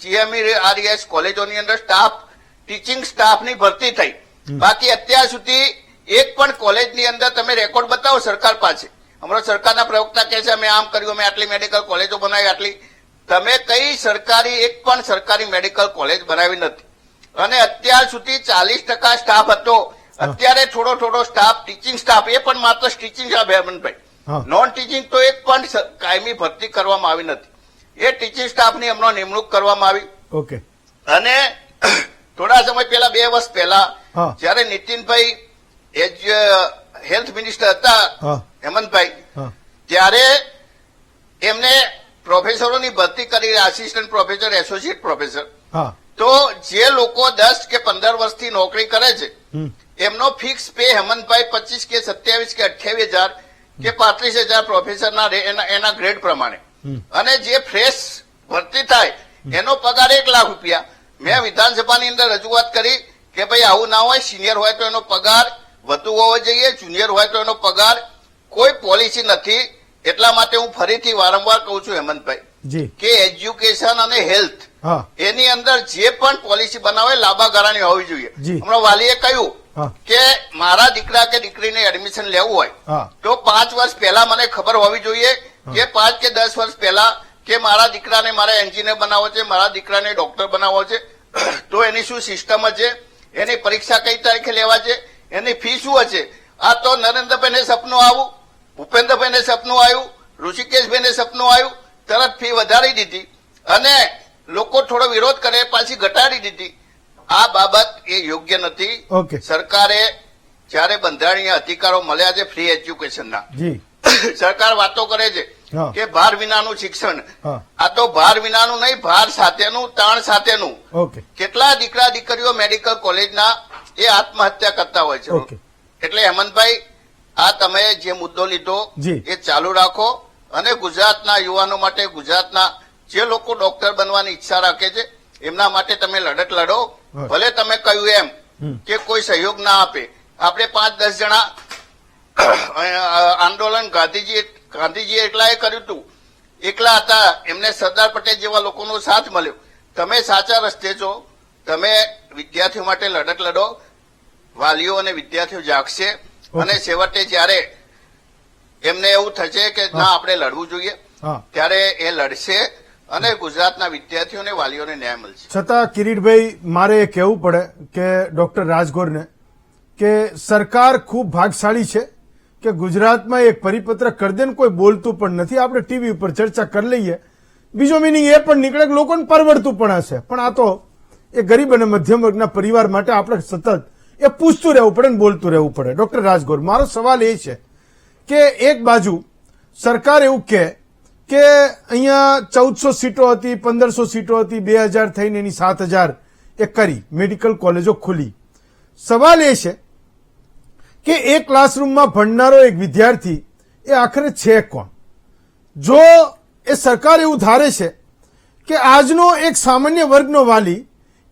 જીએમઈઆરએસ કોલેજોની અંદર ટીચિંગ સ્ટાફની ભરતી થઈ. બાકી અત્યાર સુધી એક પણ કોલેજની અંદર તમે રેકોર્ડ બતાવો સરકાર પાસે. હમણાં સરકારના પ્રવક્તા કહે છે અમે આમ કર્યું, અમે આટલી મેડિકલ કોલેજો બનાવી, આટલી. તમે કઈ સરકારી એક પણ સરકારી મેડિકલ કોલેજ બનાવી નથી. અને અત્યાર સુધી 40% સ્ટાફ હતો, અત્યારે થોડો સ્ટાફ ટીચિંગ સ્ટાફ, એ પણ માત્ર ટીચિંગ સ્ટાફ હેમંતભાઈ, નોન ટીચિંગ તો એક પણ કાયમી ભરતી કરવામાં આવી નથી. એ ટીચિંગ સ્ટાફની હમણાં નિમણૂક કરવામાં આવી. ઓકે. અને થોડા સમય પહેલા 2 વર્ષ પહેલા જયારે નીતિનભાઈ હેલ્થ મિનિસ્ટર હતા હેમંતભાઈ, ત્યારે એમને પ્રોફેસરોની ભરતી કરી, આસિસ્ટન્ટ પ્રોફેસર, એસોસિએટ પ્રોફેસર. તો જે લોકો 10 કે 15 વર્ષથી નોકરી કરે છે એમનો ફિક્સ પે હેમંતભાઈ 25 કે 27 કે 28,000 કે 35,000 પ્રોફેસરના એના ગ્રેડ પ્રમાણે. અને જે ફ્રેશ ભરતી થાય એનો પગાર 1 લાખ રૂપિયા. મેં વિધાનસભાની અંદર રજૂઆત કરી કે ભાઈ આવું ના હોય, સિનિયર હોય તો એનો પગાર વધુ હોવો જોઈએ, જુનિયર હોય તો એનો પગાર. કોઈ પોલિસી નથી. એટલા માટે હું ફરીથી વારંવાર કહું છું હેમંતભાઈ કે એજ્યુકેશન અને હેલ્થ એની અંદર જે પણ પોલિસી બનાવે લાંબા ગાળાની હોવી જોઈએ. હમણાં વાલીએ કહ્યું કે મારા દીકરા કે દીકરીને એડમિશન લેવું હોય તો 5 વર્ષ પહેલા મને ખબર હોવી જોઈએ કે 5 કે 10 વર્ષ પહેલા કે મારા દીકરાને મારે એન્જિનિયર બનાવવો છે, મારા દીકરાને ડોક્ટર બનાવવો છે, તો એની શું સિસ્ટમ છે, એની પરીક્ષા કઈ તારીખે લેવા છે, એની ફી શું હશે. આ તો નરેન્દ્રભાઈને સપનું આવ્યું, ભૂપેન્દ્રભાઈને સપનું આવ્યું, ઋષિકેશભાઈને સપનું આવ્યું, તરત ફી વધારી દીધી અને લોકો થોડો વિરોધ કરે પાછી ઘટાડી દીધી. આ બાબત એ યોગ્ય નથી. સરકારે જયારે બંધારણીય અધિકારો મળ્યા છે ફ્રી એજ્યુકેશનના, સરકાર વાતો કરે છે કે ભાર વિનાનું શિક્ષણ. આ તો ભાર વિનાનું નહીં, ભાર સાથેનું, તાણ સાથેનું. કેટલા દીકરા દીકરીઓ મેડિકલ કોલેજના એ આત્મહત્યા કરતા હોય છે. એટલે હેમંતભાઈ આ તમે જે મુદ્દો લીધો એ ચાલુ રાખો અને ગુજરાતના યુવાનો માટે, ગુજરાતના જે લોકો ડોક્ટર બનવાની ઈચ્છા રાખે છે એમના માટે તમે લડત લડો. ભલે તમે કહ્યું એમ કે કોઈ સહયોગ ના આપે, આપણે 5-10 જણા આંદોલન ગાંધીજી એકલાએ કર્યું હતું, એકલા હતા, એમને સરદાર પટેલ જેવા લોકોનો સાથ મળ્યો. તમે સાચા રસ્તે છો, તમે વિદ્યાર્થીઓ માટે લડત લડો. વાલીઓ અને વિદ્યાર્થીઓ જાગશે અને છેવટે જયારે એમને એવું થશે કે ના આપણે લડવું જોઈએ ત્યારે એ લડશે અને ગુજરાતના વિદ્યાર્થીઓને, વાલીઓને ન્યાય મળશે. છતાં કિરીટભાઈ મારે એ કહેવું પડે કે ડોક્ટર રાજગોરને કે સરકાર ખૂબ ભાગશાળી છે કે ગુજરાતમાં એક પરિપત્ર કરી દે ને કોઈ બોલતું પણ નથી. આપણે ટીવી ઉપર ચર્ચા કરી લઈએ, બીજો મિનિંગ એ પણ નીકળે કે લોકોને પરવડતું પણ હશે. પણ આ તો એ ગરીબ અને મધ્યમ વર્ગના પરિવાર માટે આપણે સતત એ પૂછતું રહેવું પડે ને બોલતું રહેવું પડે. ડોક્ટર રાજગોર, મારો સવાલ એ છે કે એક બાજુ સરકાર એવું કહે કે અહીંયા 1400 સીટો હતી, 1500 સીટો હતી, 2000 થઈને એની 7000 એ કરી, મેડિકલ કોલેજો ખુલી. સવાલ એ છે કે એક ક્લાસરૂમમાં ભણનારો એક વિદ્યાર્થી એ આખરે છે કોણ? જો એ સરકાર એવું ધારે છે કે આજનો એક સામાન્ય વર્ગનો વાલી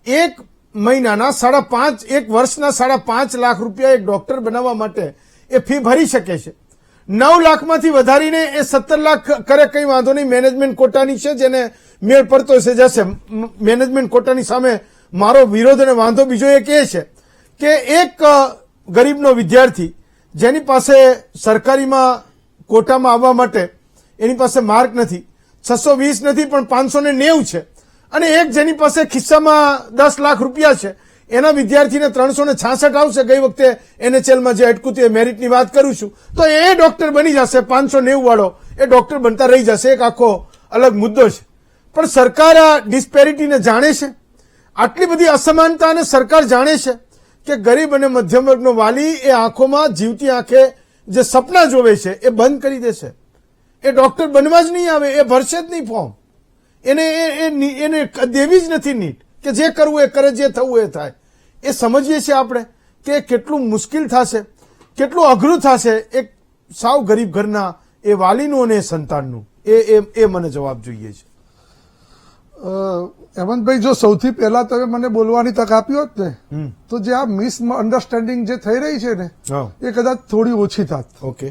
એક મહિનાના 5.5 એક વર્ષના 5.5 લાખ રૂપિયા એક ડોક્ટર બનાવવા માટે એ ફી ભરી શકે છે. 9 લાખમાંથી વધારીને એ 17 લાખ કરે, કંઈ વાંધો નહીં, મેનેજમેન્ટ કોટાની છે, જેને મેળ પડતો છે જશે. મેનેજમેન્ટ કોટાની સામે મારો વિરોધ અને વાંધો બીજો એક એ છે કે એક ગરીબનો વિદ્યાર્થી જેની પાસે સરકારીમાં કોટામાં આવવા માટે એની પાસે માર્ક નથી, 620 નથી પણ 590 છે, અને એક જેની પાસે ખિસ્સામાં 10 લાખ રૂપિયા છે, એના વિદ્યાર્થીને 366 આવશે. ગઈ વખતે NHLમાં જે અટકું તે મેરિટની વાત કરું છું, તો એ ડોક્ટર બની જશે. 590 વાળો એ ડોક્ટર બનતા રહી જશે. એક આખો અલગ મુદ્દો છે. પણ સરકાર આ ડિસ્પેરિટીને જાણે છે, આટલી બધી અસમાનતાને સરકાર જાણે છે કે ગરીબ અને મધ્યમ વર્ગનો વાલી એ આંખોમાં જીવતી આંખે જે સપના જોવે છે એ બંધ કરી દેશે. એ ડોક્ટર બનવા જ નહીં આવે, એ ભરશે જ નહીં ફોર્મ. એને દેવી જ નથી નીટ કે જે કરવું એ કરે, જે થવું એ થાય. એ સમજીએ છીએ આપણે કે કેટલું મુશ્કેલ થશે, કેટલું અઘરું થશે એક સાવ ગરીબ ઘરના એ વાલીનું અને એ સંતાનનું. એ મને જવાબ જોઈએ છે. હેમંતભાઈ, જો સૌથી પહેલા તમે મને બોલવાની તક આપી હોત ને, તો જે આ મિસઅન્ડરસ્ટેન્ડિંગ જે થઈ રહી છે ને, એ કદાચ થોડી ઓછી થાત. ઓકે.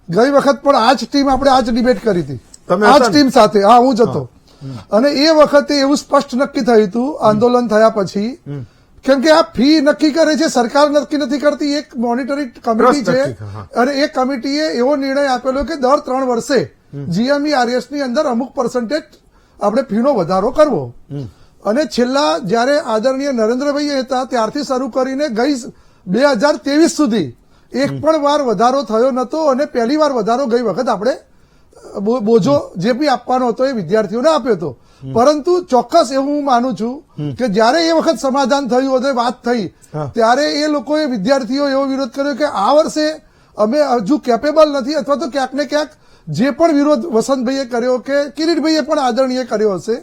ગઈ વખત પણ આ જ ટીમ આપણે આ જ ડિબેટ કરી હતી, તમે આ જ હતા ને? ટીમ સાથે. હા, હું જ હતો. અને એ વખતે એવું સ્પષ્ટ નક્કી થયું હતું આંદોલન થયા પછી, કેમ કે આ ફી નક્કી કરે છે સરકાર, નક્કી નથી કરતી, એક મોનિટરિંગ કમિટી છે. અને એ કમિટીએ એવો નિર્ણય આપેલો કે દર 3 વર્ષે GMERS ની અંદર અમુક પર્સન્ટેજ આપણે ફીનો વધારો કરવો. અને છેલ્લા જયારે આદરણીય નરેન્દ્રભાઈ હતા ત્યારથી શરૂ કરીને ગઈ 2023 સુધી એક પણ વાર વધારો થયો નતો. અને પહેલી વાર વધારો ગઈ વખત આપણે બોજો જે બી આપવાનો હતો એ વિદ્યાર્થીઓને આપ્યો હતો. પરંતુ ચોક્કસ એવું હું માનું છું કે જયારે એ વખત સમાધાન થયું અને વાત થઈ ત્યારે એ લોકોએ વિદ્યાર્થીઓ એવો વિરોધ કર્યો કે આ વર્ષે અમે હજુ કેપેબલ નથી, અથવા તો ક્યાંક ને ક્યાંક જે પણ વિરોધ વસંતભાઈએ કર્યો કે કિરીટભાઈએ પણ આદરણીય કર્યો હશે,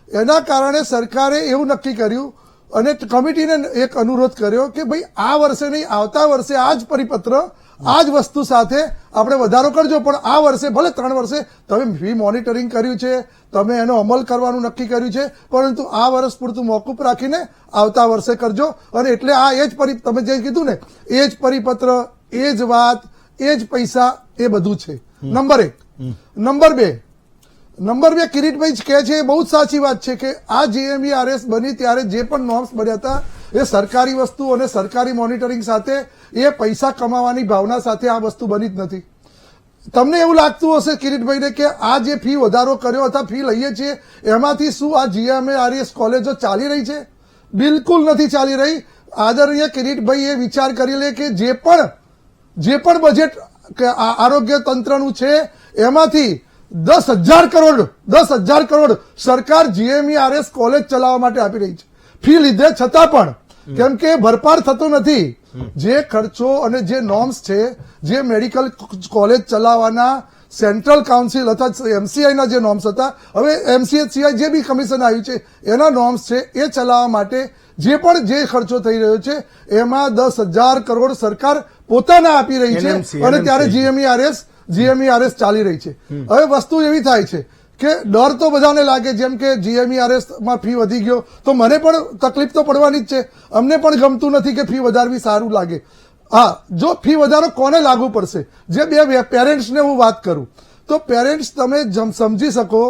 એના કારણે સરકારે એવું નક્કી કર્યું અને કમિટીને એક અનુરોધ કર્યો કે ભાઈ આ વર્ષે નહીં, આવતા વર્ષે આ જ પરિપત્ર, આ જ વસ્તુ સાથે આપણે વધારો કરજો, પણ આ વર્ષે ભલે 3 વર્ષે તમે ફી મોનિટરિંગ કર્યું છે, તમે એનો અમલ કરવાનું નક્કી કર્યું છે, પરંતુ આ વર્ષ પૂરતું મોકૂફ રાખીને આવતા વર્ષે કરજો. અને એટલે આ એ જ તમે જે કીધું ને, એ જ પરિપત્ર, એ જ વાત, એ જ પૈસા, એ બધું છે. નંબર 1. નંબર 2, કિરીટભાઈ કહે છે એ બહુ જ સાચી વાત છે કે આ GMERS બની ત્યારે જે પણ નોર્મ્સ બન્યા હતા એ સરકારી વસ્તુ અને સરકારી મોનિટરિંગ સાથે, એ પૈસા કમાવાની ભાવના સાથે આ વસ્તુ બની જ નથી. તમને એવું લાગતું હશે કિરીટભાઈને કે આ જે ફી વધારો કર્યો અથવા ફી લઈએ છીએ એમાંથી શું આ GMERS કોલેજો ચાલી રહી છે? બિલકુલ નથી ચાલી રહી. આદરણીય કિરીટભાઈ એ વિચાર કરી લે કે જે પણ બજેટ આરોગ્ય તંત્રનું છે એમાંથી 10,000 કરોડ સરકાર GMERS કોલેજ ચલાવવા માટે આપી રહી છે, ફી લીધે છતાં પણ. કેમ કે ભરપાર થતો નથી. જે ખર્ચો અને જે નોર્મ્સ છે, જે મેડિકલ કોલેજ ચલાવવાના સેન્ટ્રલ કાઉન્સિલ અથવા MCIના જે નોર્મ્સ હતા, હવે MCH સિવાય જે બી કમિશન આવ્યું છે એના નોર્મ્સ છે, એ ચલાવવા માટે જે પણ જે ખર્ચો થઈ રહ્યો છે એમાં 10,000 કરોડ સરકાર પોતાના આપી રહી છે. અને ત્યારે GMERS ચાલી રહી છે. હવે વસ્તુ એવી થાય છે કે ડર તો બધાને લાગે, જેમ કે GMERS માં ફી વધી ગયો તો મને પણ તકલીફ તો પડવાની જ છે. અમને પણ ગમતું નથી કે ફી વધારવી સારું લાગે. હા, જો ફી વધારો કોને લાગુ પડશે? જે બે પેરેન્ટ્સને હું વાત કરું તો પેરેન્ટ્સ તમે સમજી શકો,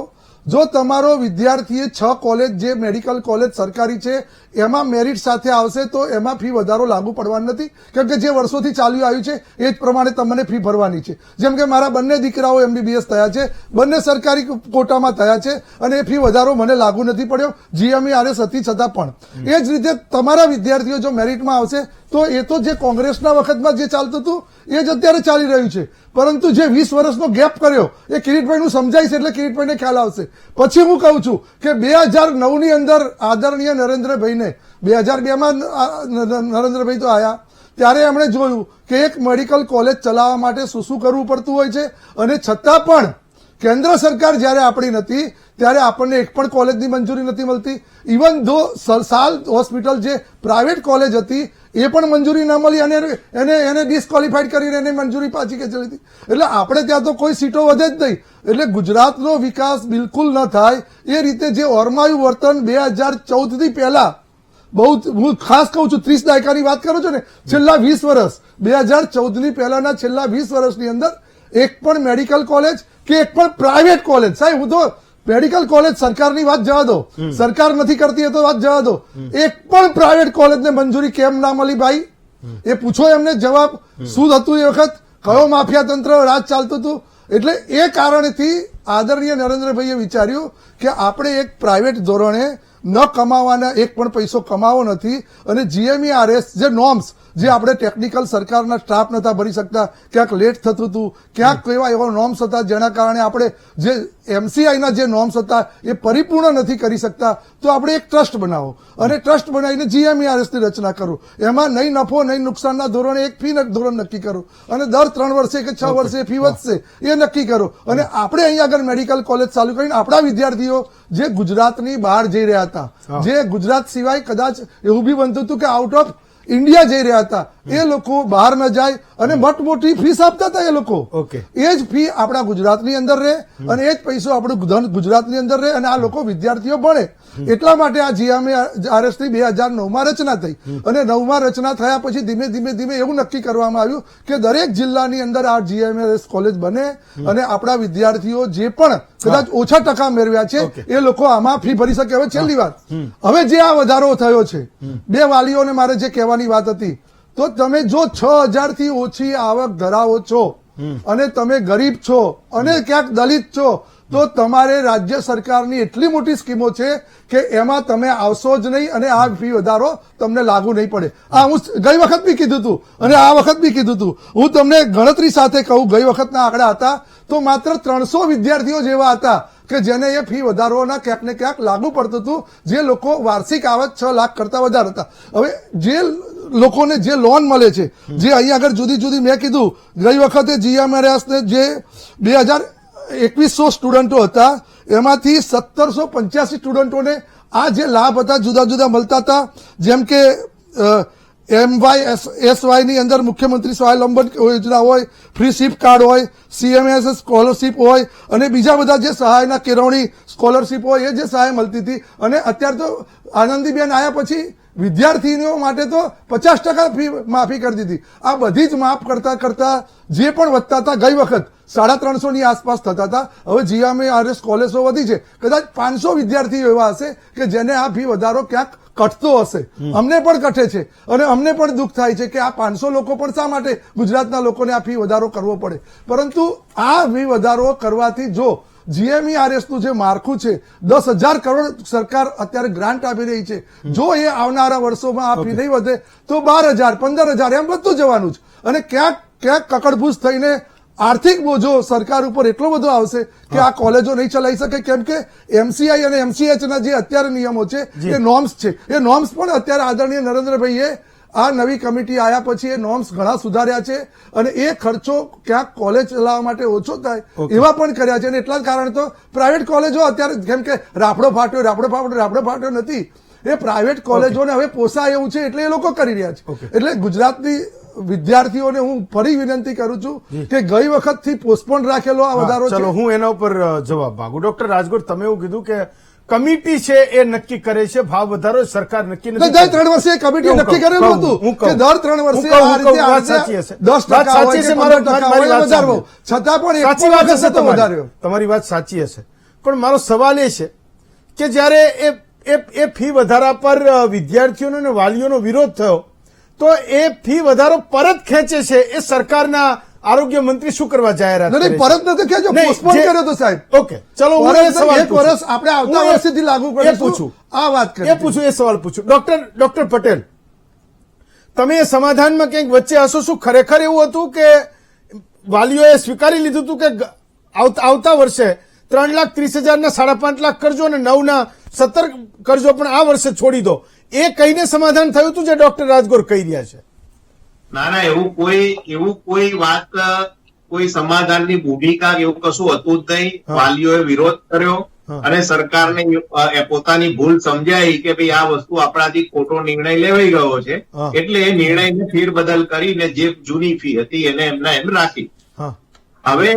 જો તમારો વિદ્યાર્થીએ 6 કોલેજ જે મેડિકલ કોલેજ સરકારી છે એમાં મેરિટ સાથે આવશે તો એમાં ફી વધારો લાગુ પડવાનો નથી, કેમ કે જે વર્ષોથી ચાલ્યું આવ્યું છે એ જ પ્રમાણે તમને ફી ભરવાની છે. જેમ કે મારા બંને દીકરાઓ MBBS થયા છે, બંને સરકારી કોટામાં થયા છે અને એ ફી વધારો મને લાગુ નથી પડ્યો, GMERS હતી છતાં પણ. એ જ રીતે તમારા વિદ્યાર્થીઓ જો મેરિટમાં આવશે તો એ તો જે કોંગ્રેસના વખતમાં જે ચાલતું હતું એ જ અત્યારે ચાલી રહ્યું છે. પરંતુ જે 20 વર્ષનો ગેપ કર્યો એ કિરીટભાઈનું સમજાય છે એટલે કિરીટભાઈને ખ્યાલ આવશે. પછી હું કહું છું કે 2009ની અંદર આદરણીય નરેન્દ્રભાઈને, 2002માં નરેન્દ્રભાઈ તો આયા, ત્યારે એમણે જોયું કે એક મેડિકલ કોલેજ ચલાવવા માટે શું કરવું પડતું હોય છે. અને છતાં પણ કેન્દ્ર સરકાર જયારે આપણી નથી ત્યારે આપણને એક પણ કોલેજની મંજૂરી નથી મળતી. ઇવન ધો સાલ હોસ્પિટલ જે પ્રાઇવેટ કોલેજ હતી એ પણ મંજૂરી ના મળી અને એને ડિસ્કોલિફાઈડ કરીને એને મંજૂરી પાછી ખેંચી લીધી. એટલે આપણે ત્યાં તો કોઈ સીટો વધે જ નહીં. એટલે ગુજરાતનો વિકાસ બિલકુલ ન થાય એ રીતે જે ઓરમાયું વર્તન 2014 થી પહેલા, બહુ હું ખાસ કહું છું 30 દાયકાની વાત કરું છું ને, છેલ્લા 20 વર્ષ 2014 ની પહેલાના છેલ્લા 20 વર્ષની અંદર એક પણ મેડિકલ કોલેજ કે એક પણ પ્રાઇવેટ કોલેજ, સાહેબ હું તો મેડિકલ કોલેજ સરકારની વાત જવા દો, સરકાર નથી કરતી એ તો વાત જવા દો, એક પણ પ્રાઇવેટ કોલેજને મંજૂરી કેમ ના મળી ભાઈ? એ પૂછો એમને જવાબ. શું હતું એ વખત? કયો માફિયા તંત્ર રાજ ચાલતું હતું? એટલે એ કારણથી આદરણીય નરેન્દ્રભાઈએ વિચાર્યું કે આપણે એક પ્રાઇવેટ ધોરણે ન કમાવાના એક પણ પૈસો કમાવો નથી અને GMERS જે નોર્મ્સ જે આપણે ટેકનિકલ સરકારના સ્ટાફ નતા ભરી શકતા, ક્યાંક લેટ થતું હતું, ક્યાંક કેવા એવા નોર્મ્સ હતા જેના કારણે આપણે જે MCIના જે નોર્મ્સ હતા એ પરિપૂર્ણ નથી કરી શકતા, તો આપણે એક ટ્રસ્ટ બનાવો અને ટ્રસ્ટ બનાવીને GMERS ની રચના કરો. એમાં નહીં નફો નહીં નુકસાનના ધોરણે એક ફી ધોરણ નક્કી કરો અને દર 3 વર્ષે કે 6 વર્ષે ફી વધશે એ નક્કી કરો. અને આપણે અહીંયા આગળ મેડિકલ કોલેજ ચાલુ કરીને આપણા વિદ્યાર્થીઓ જે ગુજરાતની બહાર જઈ રહ્યા હતા, જે ગુજરાત સિવાય કદાચ એવું બી બનતું હતું કે આઉટ ઓફ ઇન્ડિયા જઈ રહ્યા હતા, એ લોકો બહાર ન જાય અને મોટી ફીસ આપતા હતા એ લોકો. એ જ ફી આપણા ગુજરાતની અંદર રહે અને એ જ પૈસો આપણું ધન ગુજરાતની અંદર રહે અને આ લોકો વિદ્યાર્થીઓ ભણે. એટલા માટે આ GMERS ની 2009માં રચના થઈ અને 9માં રચના થયા પછી ધીમે ધીમે એવું નક્કી કરવામાં આવ્યું કે દરેક જિલ્લાની અંદર આ GMERS કોલેજ બને અને આપણા વિદ્યાર્થીઓ જે પણ કદાચ ઓછા ટકા મેળવ્યા છે એ લોકો આમાં ફી ભરી શકે. હવે છેલ્લી વાત, હવે જે આ વધારો થયો છે, બે વાલીઓને મારે જે કહેવાની વાત હતી, તો તમે જો 6000 થી ઓછી આવક ધરાવો છો અને તમે ગરીબ છો અને ક્યાંક દલિત છો, તો તમારે રાજ્ય સરકારની એટલી મોટી સ્કીમો છે કે એમાં તમે આવશો જ નહીં અને આ ફી વધારો તમને લાગુ નહીં પડે. આ હું ગઈ વખત બી કીધું હતું અને આ વખત બી કીધું હતું. હું તમને ગણતરી સાથે કહું, ગઈ વખતના આંકડા હતા તો માત્ર 300 વિદ્યાર્થીઓ જેવા હતા કે જેને એ ફી વધારોના ક્યાંક ને ક્યાંક લાગુ પડતું હતું, જે લોકો વાર્ષિક આવક 6 લાખ કરતા વધારે હતા. હવે જે લોકોને જે લોન મળે છે, જે અહીંયા આગળ જુદી જુદી, મેં કીધું ગઈ વખતે GMERS ને જે 2100 સ્ટુડન્ટો હતા એમાંથી 1785 સ્ટુડન્ટોને આ જે લાભ હતા જુદા જુદા મળતા હતા. જેમ કે MYSY ની અંદર મુખ્યમંત્રી સ્વાવલંબન યોજના હોય, ફ્રી શિપ કાર્ડ હોય, CMS સ્કોલરશીપ હોય અને બીજા બધા જે સહાયના કેળવણી સ્કોલરશીપ હોય, એ જે સહાય મળતી હતી. અને અત્યારે તો આનંદીબેન આવ્યા પછી વિદ્યાર્થીઓ માટે તો 50% ફી માફી કરી દીધી. આ બધી જ માફ કરતા જે પણ વધતા હતા ગઈ વખત 350 ની આસપાસ થતા હતા. હવે GMERS કોલેજો વધી છે, કદાચ 500 વિદ્યાર્થીઓ એવા હશે કે જેને આ ફી વધારો ક્યાંક કટતો હશે. અમને પણ કટે છે અને અમને પણ દુઃખ થાય છે કે આ 500 લોકો પણ શા માટે ગુજરાતના લોકોને આ ફી વધારો કરવો પડે. પરંતુ આ ફી વધારો કરવાથી જો GMERS નું જે માળખું છે, 10,000 કરોડ સરકાર અત્યારે ગ્રાન્ટ આપી રહી છે, જો એ આવનારા વર્ષોમાં આ ફી નહીં વધે તો 12,000 15,000 એમ વધતું જવાનું છે. અને ક્યાંક કકડભૂસ થઈને આર્થિક બોજો સરકાર ઉપર એટલો બધો આવશે કે આ કોલેજો નહીં ચલાવી શકે. કેમ કે MCI અને MCH ના જે અત્યારે નિયમો છે, એ નોર્મ્સ છે, એ નોર્મ્સ પણ અત્યારે આદરણીય નરેન્દ્રભાઈએ આ નવી કમિટી આવ્યા પછી એ નોર્મ્સ ઘણા સુધાર્યા છે અને એ ખર્ચો ક્યાંક કોલેજ ચલાવવા માટે ઓછો થાય એવા પણ કર્યા છે. અને એટલા જ કારણે તો પ્રાઇવેટ કોલેજો અત્યારે જેમ કે રાફડો ફાટ્યો નથી, એ પ્રાઇવેટ કોલેજોને હવે પોસાય એવું છે એટલે એ લોકો કરી રહ્યા છે. એટલે ગુજરાતની વિદ્યાર્થીઓને હું ફરી વિનંતી કરું છું કે ગઈ વખતથી પોસ્ટપોન રાખેલો આ વધારો છે. ચલો હું એના ઉપર જવાબ માંગુ. ડોક્ટર રાજગોર, તમે એવું કીધું કે કમિટી છે એ નક્કી કરે છે ભાવ વધારો, સરકાર નક્કી નથી. દર 3 વર્ષે કમિટી નક્કી કરેલું હતું કે દર 3 વર્ષે આ રીતે 10% હોય કે 15% હોય વધારવો, છતાં પણ એક પણ વખત નતો વધાર્યો. તમારી વાત સાચી હશે, પણ મારો સવાલ એ છે કે જયારે એ ફી વધારા પર વિદ્યાર્થીઓનો અને વાલીઓનો વિરોધ થયો, તો એ ફી વધારો પરત ખેંચે છે એ સરકારના આરોગ્ય મંત્રી શું કરવા જાહેરાત કરે છે? પરત નથી ખેંચ્યો, પોસ્ટપોન કર્યો તો સાહેબ. ઓકે, ચલો હું એ સવાલ એક વર્ષ આપણે આવતા વર્ષથી લાગુ કરીશું. આ વાત કરી એ સવાલ પૂછું. ડોક્ટર પટેલ, તમે એ સમાધાનમાં કંઈક વચ્ચે હશો, શું ખરેખર એવું હતું કે વાલીઓએ સ્વીકારી લીધું હતું કે આવતા વર્ષે 3,30,000 ના 5.5 લાખ કરજો અને 9 ના 17 કરજો, પણ આ વર્ષે છોડી દો, એ કહીને સમાધાન થયું હતું જે ડોક્ટર રાજગોર કહી રહ્યા છે? ના, એવું કોઈ વાત, કોઈ સમાધાનની ભૂમિકા એવું કશું હતું જ નહીં. વાલીઓએ વિરોધ કર્યો અને સરકારને પોતાની ભૂલ સમજાઈ કે ભાઈ આ વસ્તુ આપણાથી ખોટો નિર્ણય લેવાઈ ગયો છે, હા. એટલે એ નિર્ણયને ફેરબદલ કરીને જે જૂની ફી હતી એને એમના એમ રાખી. હા હવે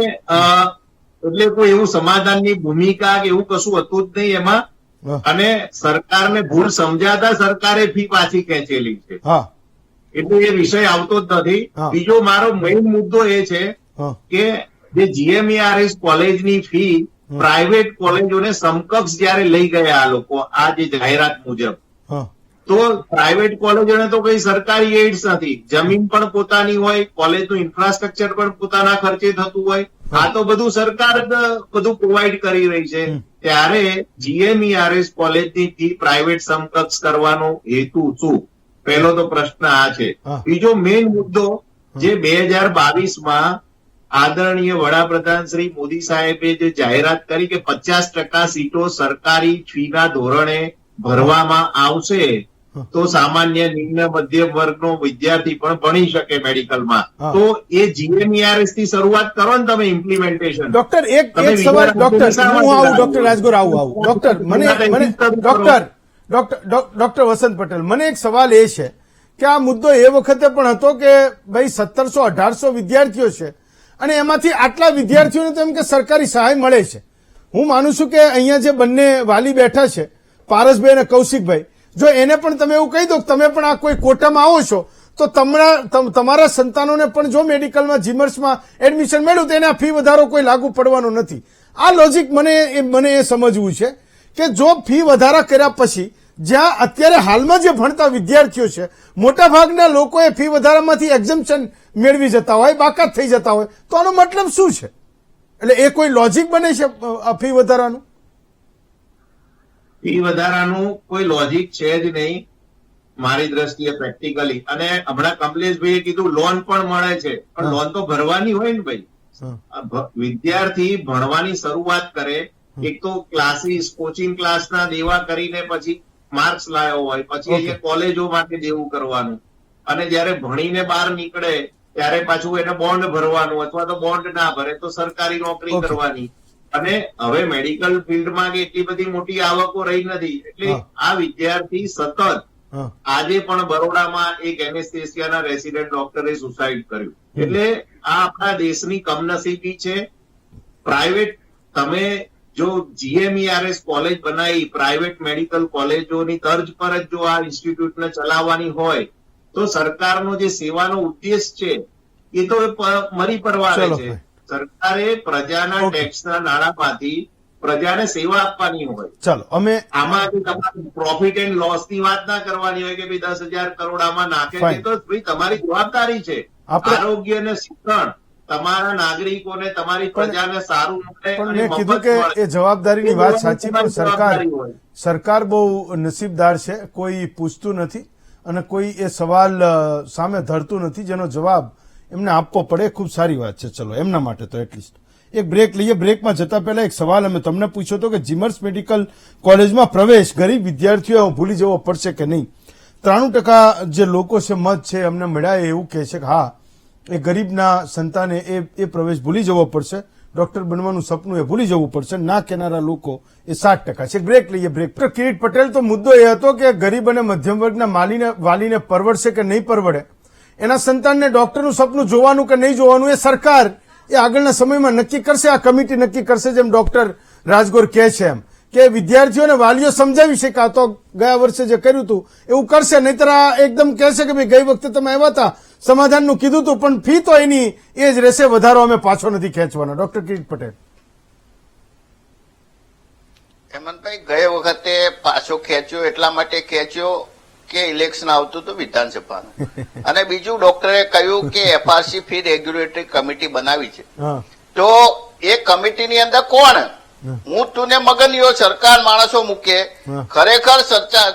એટલે કોઈ એવું સમાધાનની ભૂમિકા કે એવું કશું હતું જ નહીં એમાં, હા. અને સરકારને ભૂલ સમજાતા સરકારે ફી પાછી ખેંચેલી છે, હા એટલે એ વિષય આવતો જ નથી. હા. બીજો મારો મેઇન મુદ્દો એ છે હા કે જે GMERS કોલેજની ફી પ્રાઇવેટ કોલેજોને સમકક્ષ જયારે લઈ ગયા આ લોકો આ જે જાહેરાત મુજબ, હા તો પ્રાઇવેટ કોલેજોને તો કઈ સરકારી એઇડ્સ નથી, જમીન પણ પોતાની હોય, કોલેજનું ઇન્ફ્રાસ્ટ્રક્ચર પણ પોતાના ખર્ચે થતું હોય, આ તો બધું સરકાર જ બધું પ્રોવાઈડ કરી રહી છે. ત્યારે GMERS કોલેજની ફી પ્રાઇવેટ સમકક્ષ કરવાનો હેતુ શું? પહેલો તો પ્રશ્ન આ છે. હા. બીજો મેઇન મુદ્દો જે 2022માં આદરણીય વડાપ્રધાન શ્રી મોદી સાહેબે જે જાહેરાત કરી કે 50% સીટો સરકારી ફીના ધોરણે ભરવામાં આવશે, તો સામાન્ય નિમ્ન મધ્યમ વર્ગનો વિદ્યાર્થી પણ ભણી શકે મેડિકલમાં. હા. તો એ GMERS થી શરૂઆત કરો ને તમે ઇમ્પ્લિમેન્ટેશન. ડોક્ટર એક તમે એક સવાલ વિચારો ડોક્ટર શા હું માટે આવું લાગુ? ડોક્ટર રાજગોર આવું ડોક્ટર મને ડોક્ટર મને એક સવાલ એ છે કે આ મુદ્દો એ વખતે પણ હતો કે ભાઈ 1700-1800 વિદ્યાર્થીઓ છે અને એમાંથી આટલા વિદ્યાર્થીઓને તો એમ કે સરકારી સહાય મળે છે. હું માનું છું કે અહીંયા જે બંને વાલી બેઠા છે પારસભાઈ અને કૌશિકભાઈ, જો એને પણ તમે એવું કહી દો કે તમે પણ આ કોઈ કોટામાં આવો છો તો તમારા સંતાનોને પણ જો મેડિકલમાં જીમર્સમાં એડમિશન મેળવ્યું તો એને આ ફી વધારો કોઈ લાગુ પડવાનો નથી. આ લોજિક મને એ સમજવું છે કે જો ફી વધારા કર્યા પછી જ્યાં અત્યારે હાલમાં જે ભણતા વિદ્યાર્થીઓ છે મોટા ભાગના લોકો એ ફી વધારામાંથી એક્ઝમ્પશન મેળવી જતા હોય, બાકાત થઈ જતા હોય, તો આનો મતલબ શું છે? એટલે એ કોઈ લોજિક બને છે ફી વધારાનું? ફી વધારાનું કોઈ લોજિક છે જ નહીં મારી દ્રષ્ટિએ પ્રેક્ટિકલી. અને હમણાં કમલેશભાઈએ કીધું લોન પણ મળે છે, પણ લોન તો ભરવાની હોય ને ભાઈ. વિદ્યાર્થી ભણવાની શરૂઆત કરે, એક તો ક્લાસીસ કોચિંગ ક્લાસના દેવા કરીને પછી માર્ક્સ લાવ્યો હોય, પછી અહીંયા કોલેજો માટે દેવું કરવાનું, અને જયારે ભણીને બહાર નીકળે ત્યારે પાછું એને બોન્ડ ભરવાનું, અથવા તો બોન્ડ ના ભરે તો સરકારી નોકરી કરવાની. અને હવે મેડિકલ ફિલ્ડમાં કે એટલી બધી મોટી આવકો રહી નથી, એટલે આ વિદ્યાર્થી સતત આજે પણ બરોડામાં એક એનેસ્થેસિયાના રેસિડેન્ટ ડોક્ટરે સુસાઇડ કર્યું. એટલે આ આપણા દેશની કમનસીબી છે. પ્રાઇવેટ તમે જો GMERS કોલેજ બનાવી પ્રાઇવેટ મેડિકલ કોલેજોની તર્જ પર જ જો આ ઇન્સ્ટિટ્યૂટને ચલાવવાની હોય તો સરકારનો જે સેવાનો ઉદ્દેશ છે એ તો મરી પરવારે છે. સરકારે પ્રજાના ટેક્સના નાણાંમાંથી પ્રજાને સેવા આપવાની હોય. ચાલો અમે આમાં તમારે પ્રોફિટ એન્ડ લોસ ની વાત ના કરવાની હોય કે ભાઈ 10,000 કરોડ આમાં નાખે છે, તો ભાઈ તમારી જવાબદારી છે. આરોગ્ય અને શિક્ષણ તમારા નાગરિકોને તમારી પ્રજાને સારું મળે. પણ મેં કીધું કે એ જવાબદારીની વાત સાચી, પણ સરકાર બહુ નસીબદાર છે, કોઈ પૂછતું નથી અને કોઈ એ સવાલ સામે ધરતું નથી જેનો જવાબ એમને આપવો પડે. ખૂબ સારી વાત છે. ચલો એમના માટે તો એટલીસ્ટ એક બ્રેક લઈએ. બ્રેકમાં જતા પહેલા એક સવાલ અમે તમને પૂછ્યો હતો કે જીમર્સ મેડિકલ કોલેજમાં પ્રવેશ ગરીબ વિદ્યાર્થીઓ ભૂલી જવો પડશે કે નહીં. 93% જે લોકો છે મત છે અમને મળ્યા એવું કહે છે કે હા એ ગરીબના સંતાને એ પ્રવેશ ભૂલી જવો પડશે, ડોક્ટર બનવાનું સપનું એ ભૂલી જવું પડશે. ના કહેનારા લોકો એ 7% છે. બ્રેક લઈએ. બ્રેક. કિરીટ પટેલ, તો મુદ્દો એ હતો કે ગરીબ અને મધ્યમ વર્ગના વાલીને પરવડશે કે નહીં પરવડે, એના સંતાનને ડોક્ટરનું સપનું જોવાનું કે નહીં જોવાનું એ સરકાર એ આગળના સમયમાં નક્કી કરશે. આ કમિટી નક્કી કરશે, જેમ ડોક્ટર રાજગોર કહે છે એમ કે વિદ્યાર્થીઓને વાલીઓ સમજાવી શકે આ તો ગયા વર્ષે જે કર્યું હતું એવું કરશે, નહીતર આ એકદમ કહેશે કે ભાઈ ગઈ વખતે તમે આવ્યા હતા સમાધાનનું કીધું હતું પણ ફી તો એની એ જ રહેશે, વધારો અમે પાછો નથી ખેંચવાનો. ડોક્ટર કિરીટ પટેલ. હેમંતભાઈ, ગયે વખતે પાછો ખેંચ્યો એટલા માટે ખેંચ્યો કે ઇલેક્શન આવતું હતું વિધાનસભાનું, અને બીજું ડોક્ટરે કહ્યું કે FRC ફી રેગ્યુલેટરી કમિટી બનાવી છે, તો એ કમિટીની અંદર કોણ હું તું ને મગનીઓ સરકાર માણસો મૂકે. ખરેખર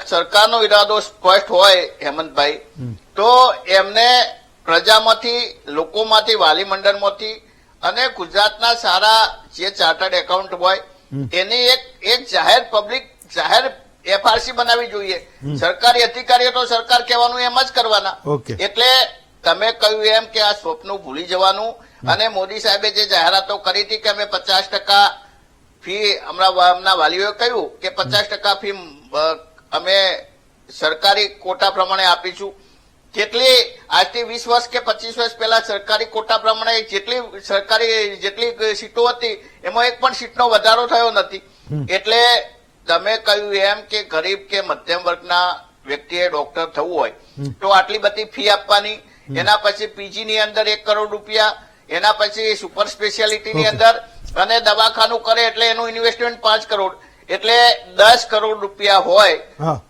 સરકારનો ઈરાદો સ્પષ્ટ હોય હેમંતભાઈ, તો એમને પ્રજામાંથી, લોકોમાંથી, વાલી મંડળમાંથી અને ગુજરાતના સારા જે ચાર્ટર્ડ એકાઉન્ટ હોય એની એક જાહેર FRC બનાવવી જોઈએ. સરકારી અધિકારીઓ તો સરકાર કહેવાનું એમ જ કરવાના. એટલે તમે કહ્યું એમ કે આ સ્વપ્ન ભૂલી જવાનું, અને મોદી સાહેબે જે જાહેરાતો કરી હતી કે અમે 50% ફી હમણાં વાલીઓએ કહ્યું કે 50% ફી અમે સરકારી કોટા પ્રમાણે આપીશું. કેટલી આજથી 20 વર્ષ કે 25 વર્ષ પહેલા સરકારી કોટા પ્રમાણે જેટલી સીટો હતી એમાં એક પણ સીટનો વધારો થયો નથી. એટલે તમે કહ્યું એમ કે ગરીબ કે મધ્યમ વર્ગના વ્યક્તિએ ડોક્ટર થવું હોય તો આટલી બધી ફી આપવાની, એના પછી પીજી ની અંદર 1 કરોડ રૂપિયા, એના પછી સુપર સ્પેશિયાલિટી ની અંદર અને દવાખાનું કરે એટલે એનું ઇન્વેસ્ટમેન્ટ 5 કરોડ, એટલે 10 કરોડ રૂપિયા હોય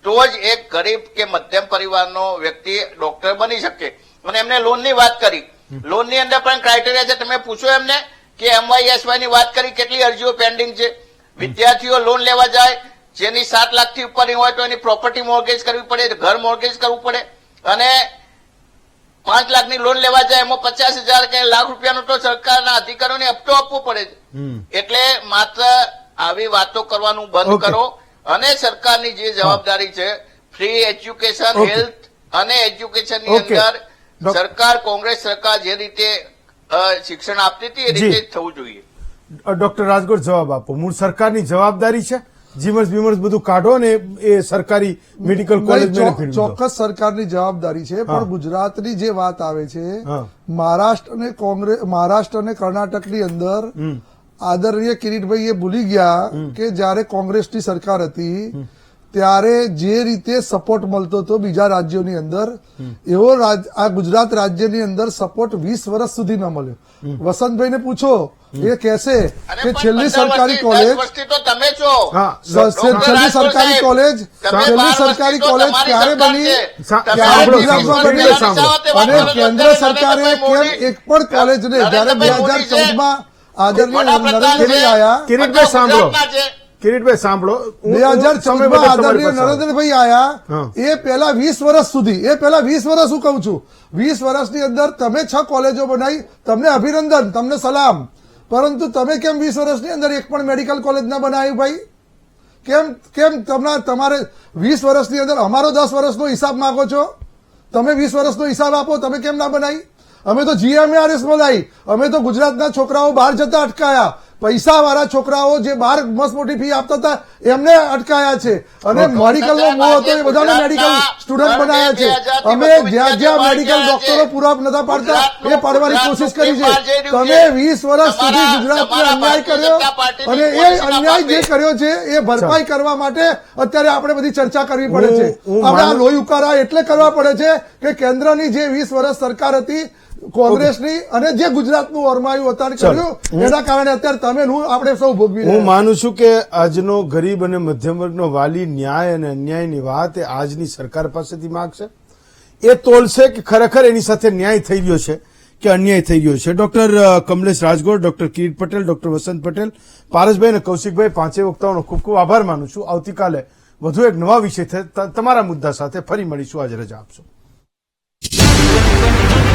તો જ એક ગરીબ કે મધ્યમ પરિવારનો વ્યક્તિ ડોક્ટર બની શકે. અને એમને લોનની વાત કરી, લોનની અંદર પણ ક્રાઇટેરિયા છે. તમે પૂછો એમને કે MYSY ની વાત કરી, કેટલી અરજીઓ પેન્ડિંગ છે. વિદ્યાર્થીઓ લોન લેવા જાય જેની 7 લાખથી ઉપરની હોય તો એની પ્રોપર્ટી મોર્ગેજ કરવી પડે, ઘર મોર્ગેજ કરવું પડે, અને 5 લાખની લોન લેવા જાય એમાં 50,000 કે લાખ રૂપિયાનો તો સરકારના અધિકારીઓને હપ્તો આપવો પડે છે. એટલે માત્ર આવી વાતો કરવાનું બંધ કરો અને સરકારની જે જવાબદારી છે ફ્રી એજ્યુકેશન, હેલ્થ અને એજ્યુકેશનની અંદર સરકાર, કોંગ્રેસ સરકાર જે રીતે શિક્ષણ આપતી હતી એ રીતે થવું જોઈએ. ડોક્ટર રાજગોર જવાબ આપો. મૂળ સરકારની જવાબદારી છે, જીમર્સ બીમર્સ બધું કાઢો ને એ સરકારી મેડિકલ કોલેજ ચોક્કસ સરકારની જવાબદારી છે, પણ ગુજરાતની જે વાત આવે છે, મહારાષ્ટ્ર અને કર્ણાટકની અંદર આદરણીય કિરીટભાઈ એ ભૂલી ગયા કે જયારે કોંગ્રેસની સરકાર હતી ત્યારે જે રીતે સપોર્ટ મળતો હતો બીજા રાજ્યોની અંદર, એવો આ ગુજરાત રાજ્યની અંદર સપોર્ટ 20 વર્ષ સુધી ન મળ્યો. વસંતભાઈને પૂછો, એ કહેશે કે છેલ્લી સરકારી કોલેજ ક્યારે બની, ક્યારે ગુજરાતમાં બની, અને કેન્દ્ર સરકારે કેમ એક પણ કોલેજને જયારે 2014માં આદરણીય નરેન્દ્રભાઈ આયા, કિરીટભાઈ સાંભળો 2014માં આદરણીય નરેન્દ્રભાઈ આયા, એ પહેલા 20 વર્ષ સુધી, એ પહેલા 20 વર્ષ હું કહું છું, 20 વર્ષની અંદર તમે 6 કોલેજો બનાવી, તમને અભિનંદન, તમને સલામ, પરંતુ તમે કેમ 20 વર્ષની અંદર એક પણ મેડિકલ કોલેજ ના બનાવી ભાઈ? કેમ તમારે 20 વર્ષની અંદર અમારો 10 વર્ષનો હિસાબ માંગો છો? તમે 20 વર્ષનો હિસાબ આપો, તમે કેમ ના બનાવી? અમે તો GMARS બનાવી, અમે તો ગુજરાતના છોકરાઓ બહાર જતા અટકાયા, પૈસા વાળા છોકરાઓ જે બહાર મસ્ત મોટી ફી આપતા હતા એમને અટકાયા છે, અને મેડિકલનો મોહ હતો એ બધાને મેડિકલ સ્ટુડન્ટ બનાવ્યા છે. અમે જ્યાં જ્યાં મેડિકલ ડોક્ટરો પૂરા નતા પાડતા એ પાડવાની કોશિશ કરી છે. તમે 20 વર્ષ સુધી ગુજરાતને અન્યાય કર્યો, અને એ અન્યાય જે કર્યો છે એ ભરપાઈ કરવા માટે અત્યારે આપણે બધી ચર્ચા કરવી પડે છે. આપણે આ લોહી ઉકાળા એટલે કરવા પડે છે કે કેન્દ્રની જે 20 વર્ષ સરકાર હતી કોંગ્રેસની, અને જે ગુજરાતનું ઓરમાયું હતા કર્યું, એના કારણે અત્યારે તમે આપણે સૌ ભોગવી. હું માનું છું કે આજનો ગરીબ અને મધ્યમ વર્ગનો વાલી ન્યાય અને અન્યાયની વાત એ આજની સરકાર પાસેથી માંગશે. એ તોલશે કે ખરેખર એની સાથે ન્યાય થઈ ગયો છે કે અન્યાય થઈ ગયો છે. Doctor Kamlesh Rajgor, doctor Kirit Patel, doctor Vasant Patel, Parasbhai અને કૌશિકભાઈ, પાંચેય વક્તાઓનો ખૂબ ખૂબ આભાર માનું છું. આવતીકાલે વધુ એક નવા વિષય તમારા મુદ્દા સાથે ફરી મળીશું. આજે રજા આપશો.